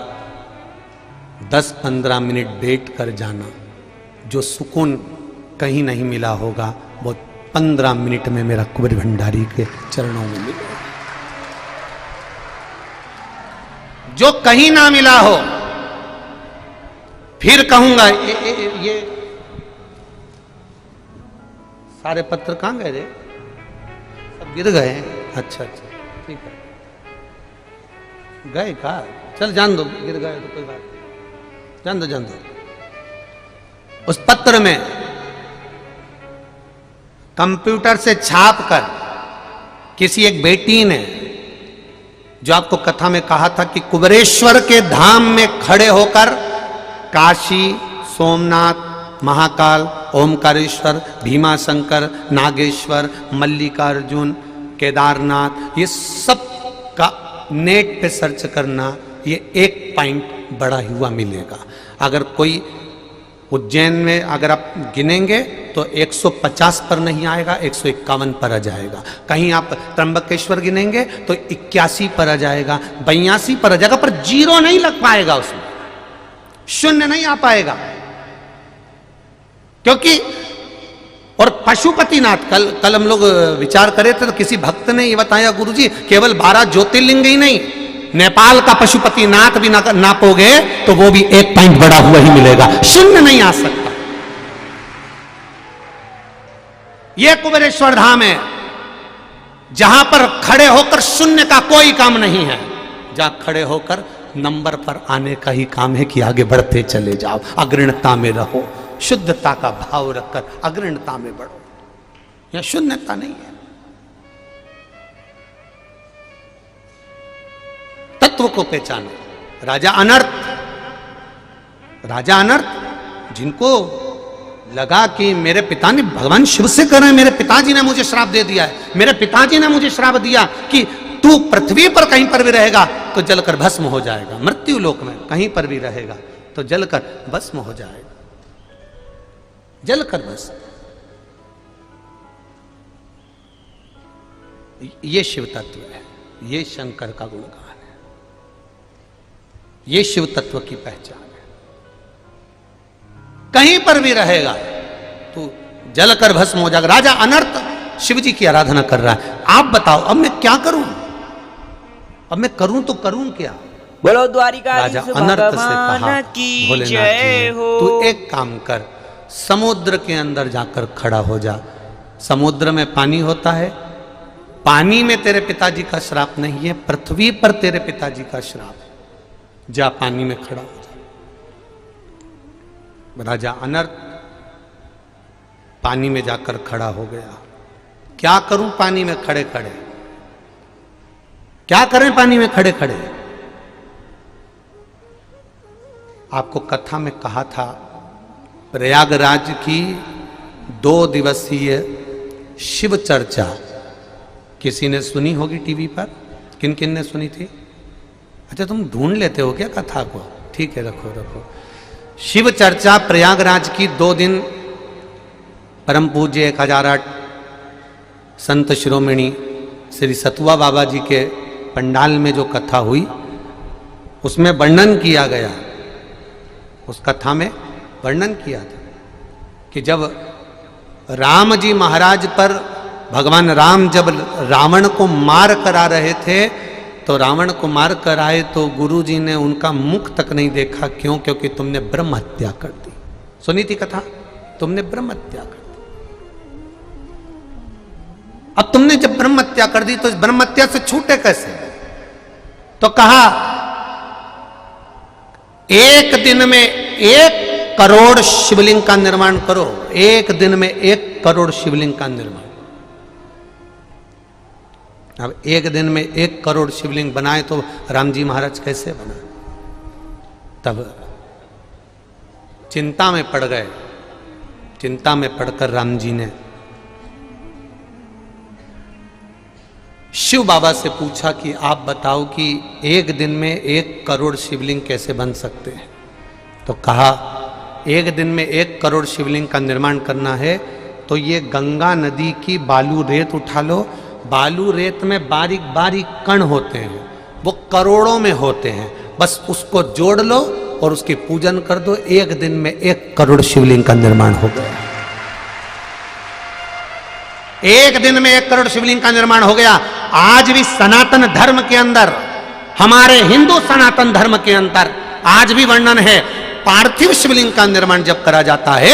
10-15 मिनट बैठ कर जाना, जो सुकून कहीं नहीं मिला होगा वो 15 मिनट में मेरा कुबेर भंडारी के चरणों में मिलेगा। जो कहीं ना मिला हो, फिर कहूंगा ये सारे पत्र कहां गए रे? सब गिर गए। अच्छा अच्छा ठीक है, गए का? चल जान दो, गिर गए तो कोई बात, जान दो जान दो। उस पत्र में कंप्यूटर से छाप कर किसी एक बेटी ने, जो आपको कथा में कहा था कि कुबेरेश्वर के धाम में खड़े होकर काशी, सोमनाथ, महाकाल, ओमकारेश्वर, भीमाशंकर, नागेश्वर, मल्लिकार्जुन, केदारनाथ, ये सब का नेट पे सर्च करना, ये एक पॉइंट बड़ा हुआ मिलेगा। अगर कोई उज्जैन में अगर आप गिनेंगे तो 150 पर नहीं आएगा, 151 पर आ जाएगा। कहीं आप त्र्यंबकेश्वर गिनेंगे तो 81 पर आ जाएगा, 82 पर आ जाएगा, पर 0 नहीं लग पाएगा, उसमें शून्य नहीं आ पाएगा। क्योंकि और पशुपतिनाथ, कल हम लोग विचार करे थे तो किसी भक्त ने ये बताया, गुरुजी केवल 12 ज्योतिर्लिंग ही नहीं, नेपाल का पशुपतिनाथ भी नापोगे तो वो भी एक पॉइंट बड़ा हुआ ही मिलेगा, शून्य नहीं आ सकता। यह कुबेरेश्वर धाम है जहां पर खड़े होकर शून्य का कोई काम नहीं है, जहां खड़े होकर नंबर पर आने का ही काम है कि आगे बढ़ते चले जाओ, अग्रणता में रहो, शुद्धता का भाव रखकर अग्रणता में बढ़ो। यह शून्यता नहीं है। तत्व को पहचानो। राजा अनर्थ जिनको लगा कि मेरे पिता ने, भगवान शिव से कर रहे हैं, मेरे पिताजी ने मुझे श्राप दे दिया है, मेरे पिताजी ने मुझे श्राप दिया कि तू पृथ्वी पर कहीं पर भी रहेगा तो जलकर भस्म हो जाएगा, मृत्यु लोक में कहीं पर भी रहेगा तो जलकर भस्म हो जाएगा, जलकर भस्म। ये शिव तत्व है, ये शंकर का गुणगान है, ये शिव तत्व की पहचान है। कहीं पर भी रहेगा तो जलकर भस्म हो जाएगा। राजा अनर्थ शिव जी की आराधना कर रहा है। आप बताओ अब मैं क्या करूं, अब मैं करूं तो करूं क्या? बोलो द्वारिका राजा अनर्थ से कहा, की भोलेनाथ जय जी हो। ने, तू एक काम कर, समुद्र के अंदर जाकर खड़ा हो जा। समुद्र में पानी होता है, पानी में तेरे पिताजी का श्राप नहीं है, पृथ्वी पर तेरे पिताजी का श्राप है, जा पानी में खड़ा हो जा। राजा अनर्थ पानी में जाकर खड़ा हो गया। क्या करूं पानी में खड़े खड़े, क्या करें पानी में खड़े खड़े? आपको कथा में कहा था, प्रयागराज की 2 दिवसीय शिव चर्चा किसी ने सुनी होगी टीवी पर? किन किन ने सुनी थी? अच्छा तुम ढूंढ लेते हो क्या कथा को? ठीक है, रखो रखो। शिव चर्चा प्रयागराज की 2 दिन परम पूज्य 1008 संत शिरोमणि श्री सतुआ बाबा जी के पंडाल में जो कथा हुई उसमें वर्णन किया गया, उस कथा में वर्णन किया था कि जब राम जी महाराज पर भगवान राम जब रावण को मार कर आ रहे थे, तो रावण को मार कर आए तो गुरु जी ने उनका मुख तक नहीं देखा। क्यों? क्योंकि तुमने ब्रह्म हत्या कर दी। सुनी थी कथा? तुमने ब्रह्म हत्या कर दी। अब तुमने जब ब्रह्म हत्या कर दी तो इस ब्रह्म हत्या से छूटे कैसे? तो कहा 1 दिन में 1 करोड़ शिवलिंग का निर्माण करो। 1 दिन में 1 करोड़ शिवलिंग का निर्माण। अब 1 दिन में 1 करोड़ शिवलिंग बनाए तो राम जी महाराज कैसे बनाए? तब चिंता में पड़ गए। चिंता में पड़कर राम जी ने शिव बाबा से पूछा कि आप बताओ कि 1 दिन में 1 करोड़ शिवलिंग कैसे बन सकते हैं? तो कहा 1 दिन में 1 करोड़ शिवलिंग का निर्माण करना है तो ये गंगा नदी की बालू रेत उठा लो। बालू रेत में बारीक बारीक कण होते हैं, वो करोड़ों में होते हैं, बस उसको जोड़ लो और उसकी पूजन कर दो। 1 दिन में 1 करोड़ शिवलिंग का निर्माण हो गया। 1 दिन में 1 करोड़ शिवलिंग का निर्माण हो गया। आज भी सनातन धर्म के अंदर, हमारे हिंदू सनातन धर्म के अंदर आज भी वर्णन है, पार्थिव शिवलिंग का निर्माण जब करा जाता है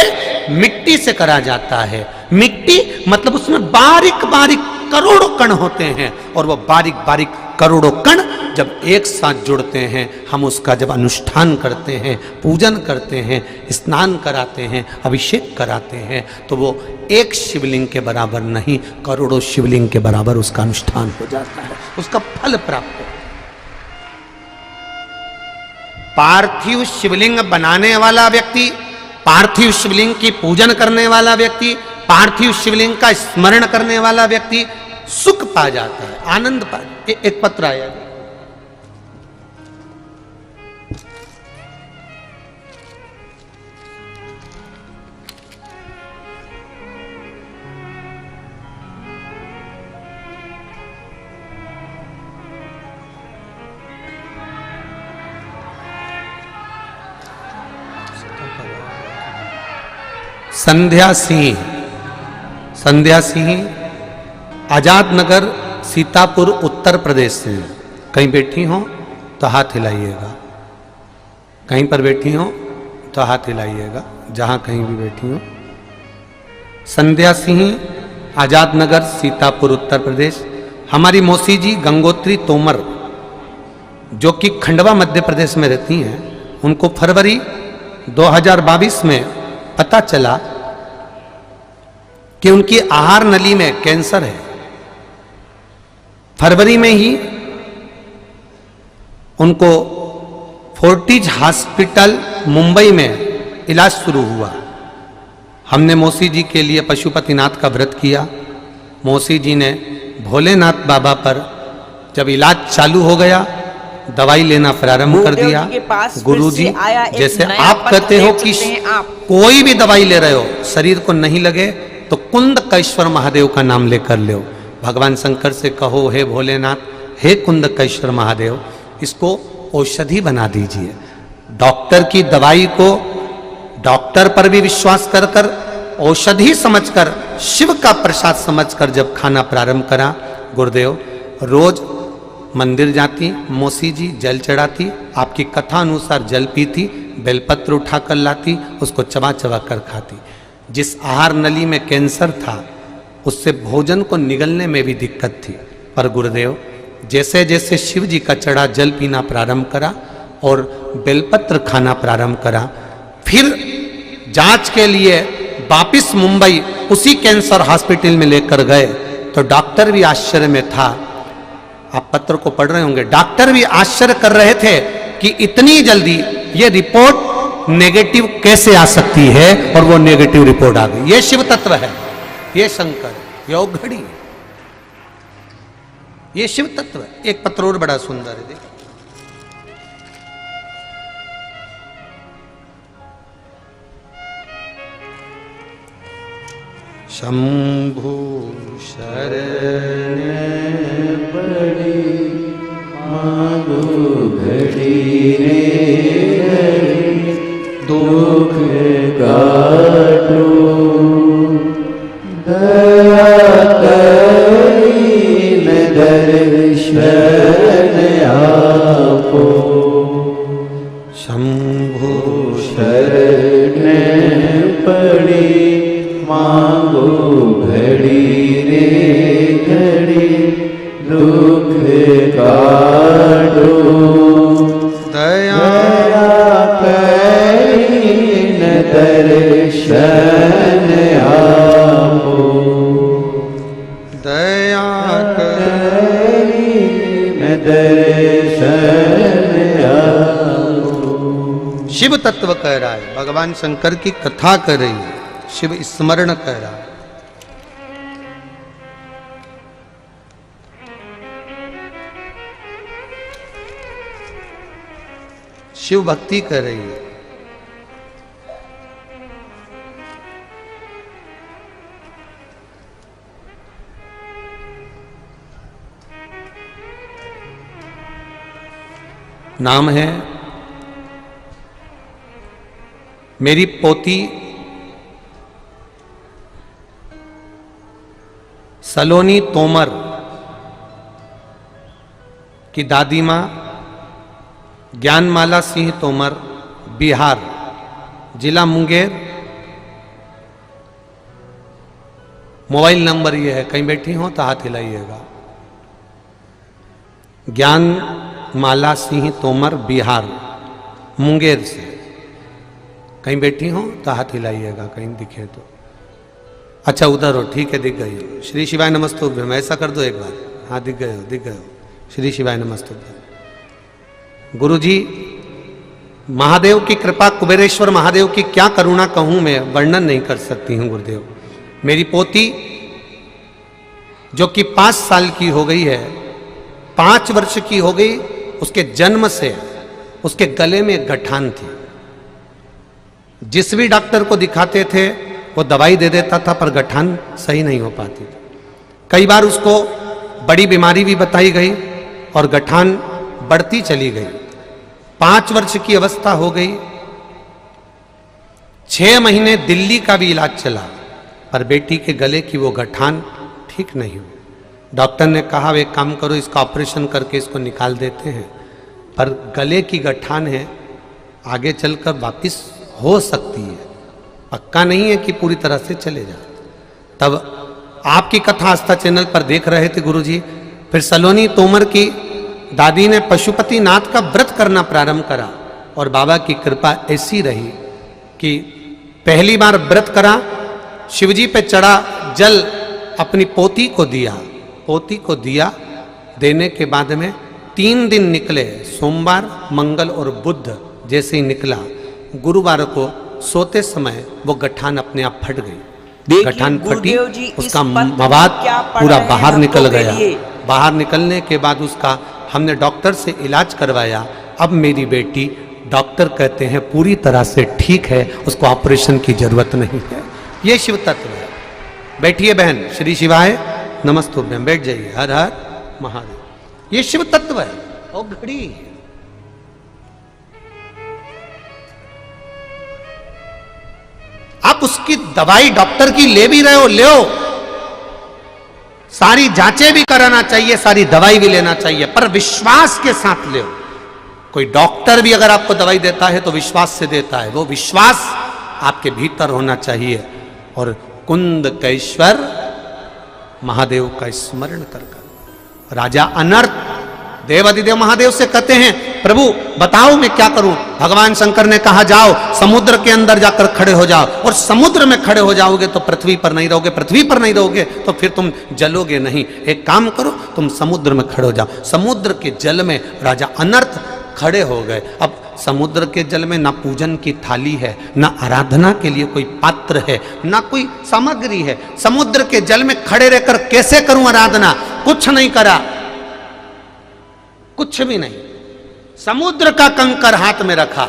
मिट्टी से करा जाता है। मिट्टी मतलब उसमें बारीक बारीक करोड़ों कण होते हैं, और वो बारीक बारीक करोड़ों कण जब एक साथ जुड़ते हैं, हम उसका जब अनुष्ठान करते हैं, पूजन करते हैं, स्नान कराते हैं, अभिषेक कराते हैं, तो वो 1 शिवलिंग के बराबर नहीं, करोड़ों शिवलिंग के बराबर उसका अनुष्ठान हो जाता है, उसका फल प्राप्त हो। पार्थिव शिवलिंग बनाने वाला व्यक्ति, पार्थिव शिवलिंग की पूजन करने वाला व्यक्ति, पार्थिव शिवलिंग का स्मरण करने वाला व्यक्ति सुख पा जाता है, आनंद पा। एक पत्र आया, संध्या सिंह, संध्या सिंह आजाद नगर सीतापुर उत्तर प्रदेश से। कहीं बैठी हो तो हाथ हिलाइएगा, कहीं पर बैठी हो तो हाथ हिलाइएगा, जहां कहीं भी बैठी हो। संध्या सिंह आजाद नगर सीतापुर उत्तर प्रदेश। हमारी मौसी जी गंगोत्री तोमर जो कि खंडवा मध्य प्रदेश में रहती हैं, उनको फरवरी 2022 में पता चला कि उनकी आहार नली में कैंसर है। फरवरी में ही उनको फोर्टिज हॉस्पिटल मुंबई में इलाज शुरू हुआ। हमने मौसी जी के लिए पशुपतिनाथ का व्रत किया। मौसी जी ने भोलेनाथ बाबा पर जब इलाज चालू हो गया, दवाई लेना प्रारंभ कर दिया। गुरुजी, जैसे आप कहते हो कि कोई भी दवाई ले रहे हो शरीर को नहीं लगे तो कुंदकेश्वर महादेव का नाम लेकर लो। भगवान शंकर से कहो, हे भोलेनाथ, हे कुंदकेश्वर महादेव, इसको औषधि बना दीजिए। डॉक्टर की दवाई को डॉक्टर पर भी विश्वास कर कर, औषधि समझकर शिव का प्रसाद समझकर जब खाना प्रारंभ करा, गुरुदेव रोज मंदिर जाती, मौसी जी जल चढ़ाती, आपकी कथा अनुसार जल पीती, बेलपत्र उठाकर लाती, उसको चबा चबा कर खाती। जिस आहार नली में कैंसर था उससे भोजन को निगलने में भी दिक्कत थी, पर गुरुदेव जैसे जैसे शिव जी का चढ़ा जल पीना प्रारंभ करा और बेलपत्र खाना प्रारंभ करा, फिर जांच के लिए वापिस मुंबई उसी कैंसर हॉस्पिटल में लेकर गए तो डॉक्टर भी आश्चर्य में था। आप पत्र को पढ़ रहे होंगे, डॉक्टर भी आश्चर्य कर रहे थे कि इतनी जल्दी ये रिपोर्ट नेगेटिव कैसे आ सकती है, और वो नेगेटिव रिपोर्ट आ गई। ये शिव तत्व है, ये शंकर, ये घड़ी, ये शिव तत्व। एक पत्र और बड़ा सुंदर है, देखो शंभु शरण पड़ी मांगो घड़ी रे दुख काटो दया करीन दर्शन आपो शंभु शरण पड़ी मांगो घड़ी रे घड़ी दुख काटो दया करीन दर्शन आपो दया करीन दर्शन आपो। शिव तत्व कह रहा है, भगवान शंकर की कथा कर रही है, शिव स्मरण कह रहा है। शिव भक्ति कर रही है। नाम है मेरी पोती सलोनी तोमर की दादी माँ ज्ञानमाला सिंह तोमर, बिहार, जिला मुंगेर। मोबाइल नंबर ये है, कहीं बैठी हो तो हाथ हिलाइएगा। ज्ञानमाला सिंह तोमर, बिहार, मुंगेर से। कहीं बैठी हो तो हाथ हिलाइएगा, कहीं दिखे तो। अच्छा उधर हो, ठीक है, दिख गई हो। श्री शिवाय नमस्तुभ्यम, ऐसा कर दो एक बार। हाँ दिख गए हो, दिख गए हो। श्री शिवाय नमस्तुभ्यम। गुरुजी महादेव की कृपा, कुबेरेश्वर महादेव की क्या करुणा कहूं मैं, वर्णन नहीं कर सकती हूं गुरुदेव। मेरी पोती जो कि 5 साल की हो गई है, 5 वर्ष की हो गई, उसके जन्म से उसके गले में एक गठान थी। जिस भी डॉक्टर को दिखाते थे वो दवाई दे देता था, पर गठान सही नहीं हो पाती थी। कई बार उसको बड़ी बीमारी भी बताई गई और गठान बढ़ती चली गई। 5 वर्ष की अवस्था हो गई। 6 महीने दिल्ली का भी इलाज चला, पर बेटी के गले की वो गठान ठीक नहीं हुई। डॉक्टर ने कहा वे काम करो, इसका ऑपरेशन करके इसको निकाल देते हैं, पर गले की गठान है, आगे चलकर वापिस हो सकती है, पक्का नहीं है कि पूरी तरह से चले जाए। तब आपकी कथा आस्था चैनल पर देख रहे थे गुरुजी। फिर सलोनी तोमर की दादी ने पशुपति नाथ का व्रत करना प्रारंभ करा और बाबा की कृपा ऐसी रही कि पहली बार व्रत करा, शिवजी पे चढ़ा जल अपनी पोती को दिया। पोती को दिया, देने के बाद में 3 दिन निकले, सोमवार, मंगल और बुध। जैसे ही निकला, गुरुवार को सोते समय वो गठान अपने आप फट गई। गठान फटी, उसका मवाद पूरा बाहर निकल गया। बाहर निकलने के बाद उसका हमने डॉक्टर से इलाज करवाया। अब मेरी बेटी, डॉक्टर कहते हैं पूरी तरह से ठीक है, उसको ऑपरेशन की जरूरत नहीं है। ये शिव तत्व है। बैठिए बहन, श्री शिवाय नमस्तुभ्यम, बैठ जाइए। हर हर महादेव। ये शिव तत्व है। और घड़ी आप उसकी दवाई डॉक्टर की ले भी रहे हो, ले सारी जांचें भी कराना चाहिए, सारी दवाई भी लेना चाहिए, पर विश्वास के साथ ले। कोई डॉक्टर भी अगर आपको दवाई देता है तो विश्वास से देता है, वो विश्वास आपके भीतर होना चाहिए। और कुंदकेश्वर महादेव का स्मरण कर राजा अनर्थ देवाधिदेव महादेव से कहते हैं, प्रभु बताओ मैं क्या करूं। भगवान शंकर ने कहा जाओ समुद्र के अंदर जाकर खड़े हो जाओ, और समुद्र में खड़े हो जाओगे तो पृथ्वी पर नहीं रहोगे, पृथ्वी पर नहीं रहोगे तो फिर तुम जलोगे नहीं। एक काम करो, तुम समुद्र में खड़े हो जाओ। समुद्र के जल में राजा अनर्थ खड़े हो गए। अब समुद्र के जल में ना पूजन की थाली है, ना आराधना के लिए कोई पात्र है, ना कोई सामग्री है। समुद्र के जल में खड़े रहकर कैसे करूं आराधना? कुछ नहीं करा, कुछ भी नहीं। समुद्र का कंकर हाथ में रखा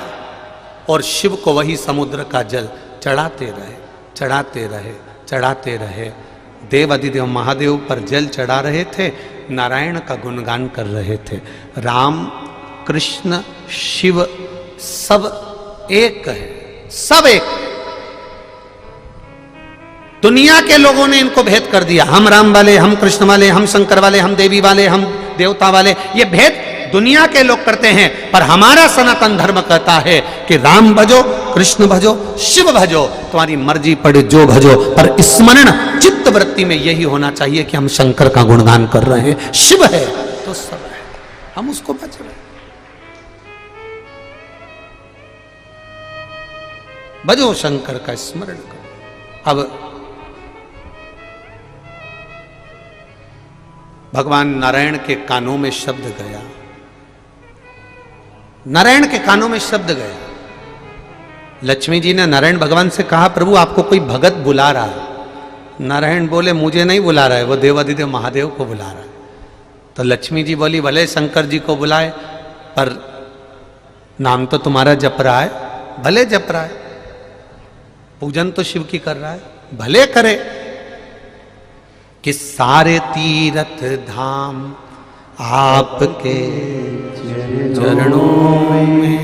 और शिव को वही समुद्र का जल चढ़ाते रहे, चढ़ाते रहे, चढ़ाते रहे। देव अधिदेव महादेव पर जल चढ़ा रहे थे, नारायण का गुणगान कर रहे थे। राम कृष्ण शिव सब एक है, सब एक। दुनिया के लोगों ने इनको भेद कर दिया, हम राम वाले, हम कृष्ण वाले, हम शंकर वाले, हम देवी वाले, हम देवता वाले। ये भेद दुनिया के लोग करते हैं, पर हमारा सनातन धर्म कहता है कि राम भजो, कृष्ण भजो, शिव भजो, तुम्हारी मर्जी पड़े जो भजो, पर स्मरण चित्त वृत्ति में यही होना चाहिए कि हम शंकर का गुणगान कर रहे हैं। शिव है तो सब है, हम उसको भज रहे हैं। भजो शंकर का स्मरण करो। अब भगवान नारायण के कानों में शब्द गया, नारायण के कानों में शब्द गया। लक्ष्मी जी ने नारायण भगवान से कहा, प्रभु आपको कोई भगत बुला रहा है। नारायण बोले, मुझे नहीं बुला रहा है, वो देवाधिदेव महादेव को बुला रहा है। तो लक्ष्मी जी बोली, भले शंकर जी को बुलाए, पर नाम तो तुम्हारा जप रहा है, भले जप रहा है, पूजन तो शिव की कर रहा है, भले करे। कि सारे तीर्थ धाम आपके चरणों में,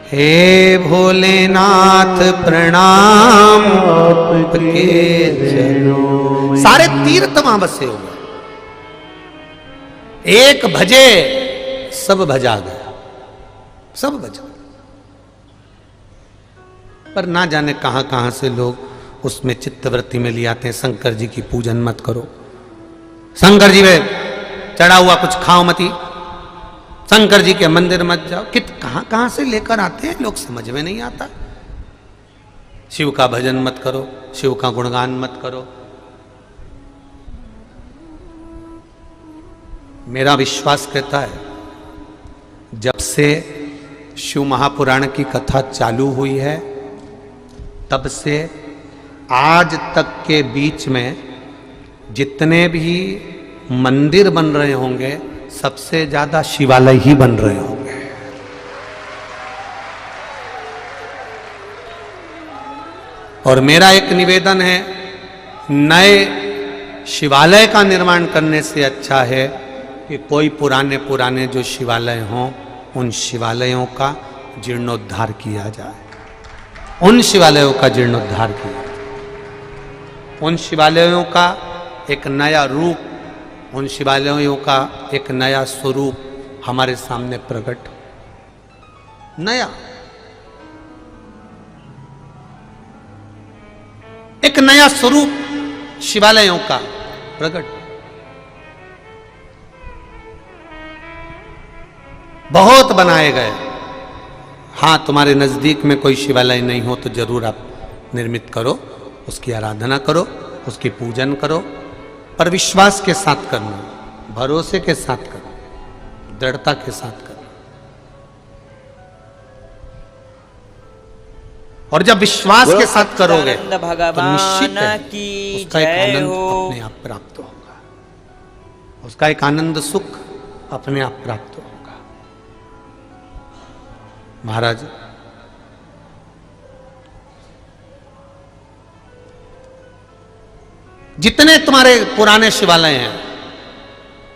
हे भोलेनाथ प्रणाम आपके चरणों में। सारे तीर्थ वहां बसे हुए, एक भजे सब भजा गया, सब भजा। पर ना जाने कहां कहां से लोग उसमें चित्तवृत्ति में ले आते हैं, शंकर जी की पूजन मत करो, शंकर जी में चढ़ा हुआ कुछ खाओ मती, शंकर जी के मंदिर मत जाओ। कहां कहां से लेकर आते हैं लोग, समझ में नहीं आता। शिव का भजन मत करो, शिव का गुणगान मत करो। मेरा विश्वास कहता है, जब से शिव महापुराण की कथा चालू हुई है, तब से आज तक के बीच में जितने भी मंदिर बन रहे होंगे, सबसे ज्यादा शिवालय ही बन रहे होंगे। और मेरा एक निवेदन है, नए शिवालय का निर्माण करने से अच्छा है कि कोई पुराने पुराने जो शिवालय हों, उन शिवालयों का जीर्णोद्धार किया जाए, उन शिवालयों का जीर्णोद्धार किया जाए, उन शिवालयों का एक नया रूप, उन शिवालयों का एक नया स्वरूप हमारे सामने प्रकट, नया एक नया स्वरूप शिवालयों का प्रकट। बहुत बनाए गए। हाँ, तुम्हारे नजदीक में कोई शिवालय नहीं हो तो जरूर आप निर्मित करो, उसकी आराधना करो, उसकी पूजन करो, पर विश्वास के साथ करना, भरोसे के साथ करना, दृढ़ता के साथ करना। और जब विश्वास के साथ करोगे तो निश्चित है उसका एक आनंद अपने आप प्राप्त होगा, उसका एक आनंद सुख अपने आप प्राप्त होगा। महाराज, जितने तुम्हारे पुराने शिवालय हैं,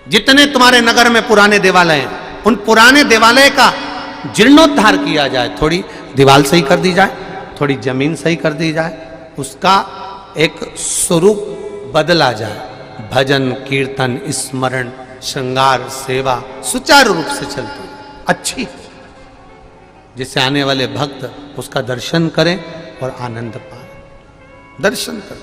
जितने तुम्हारे नगर में पुराने देवालय हैं, उन पुराने देवालय का जीर्णोद्धार किया जाए, थोड़ी दीवार सही कर दी जाए, थोड़ी जमीन सही कर दी जाए, उसका एक स्वरूप बदला जाए, भजन कीर्तन स्मरण श्रृंगार सेवा सुचारू रूप से चलती अच्छी, जिससे आने वाले भक्त उसका दर्शन करें और आनंद पाए। दर्शन कर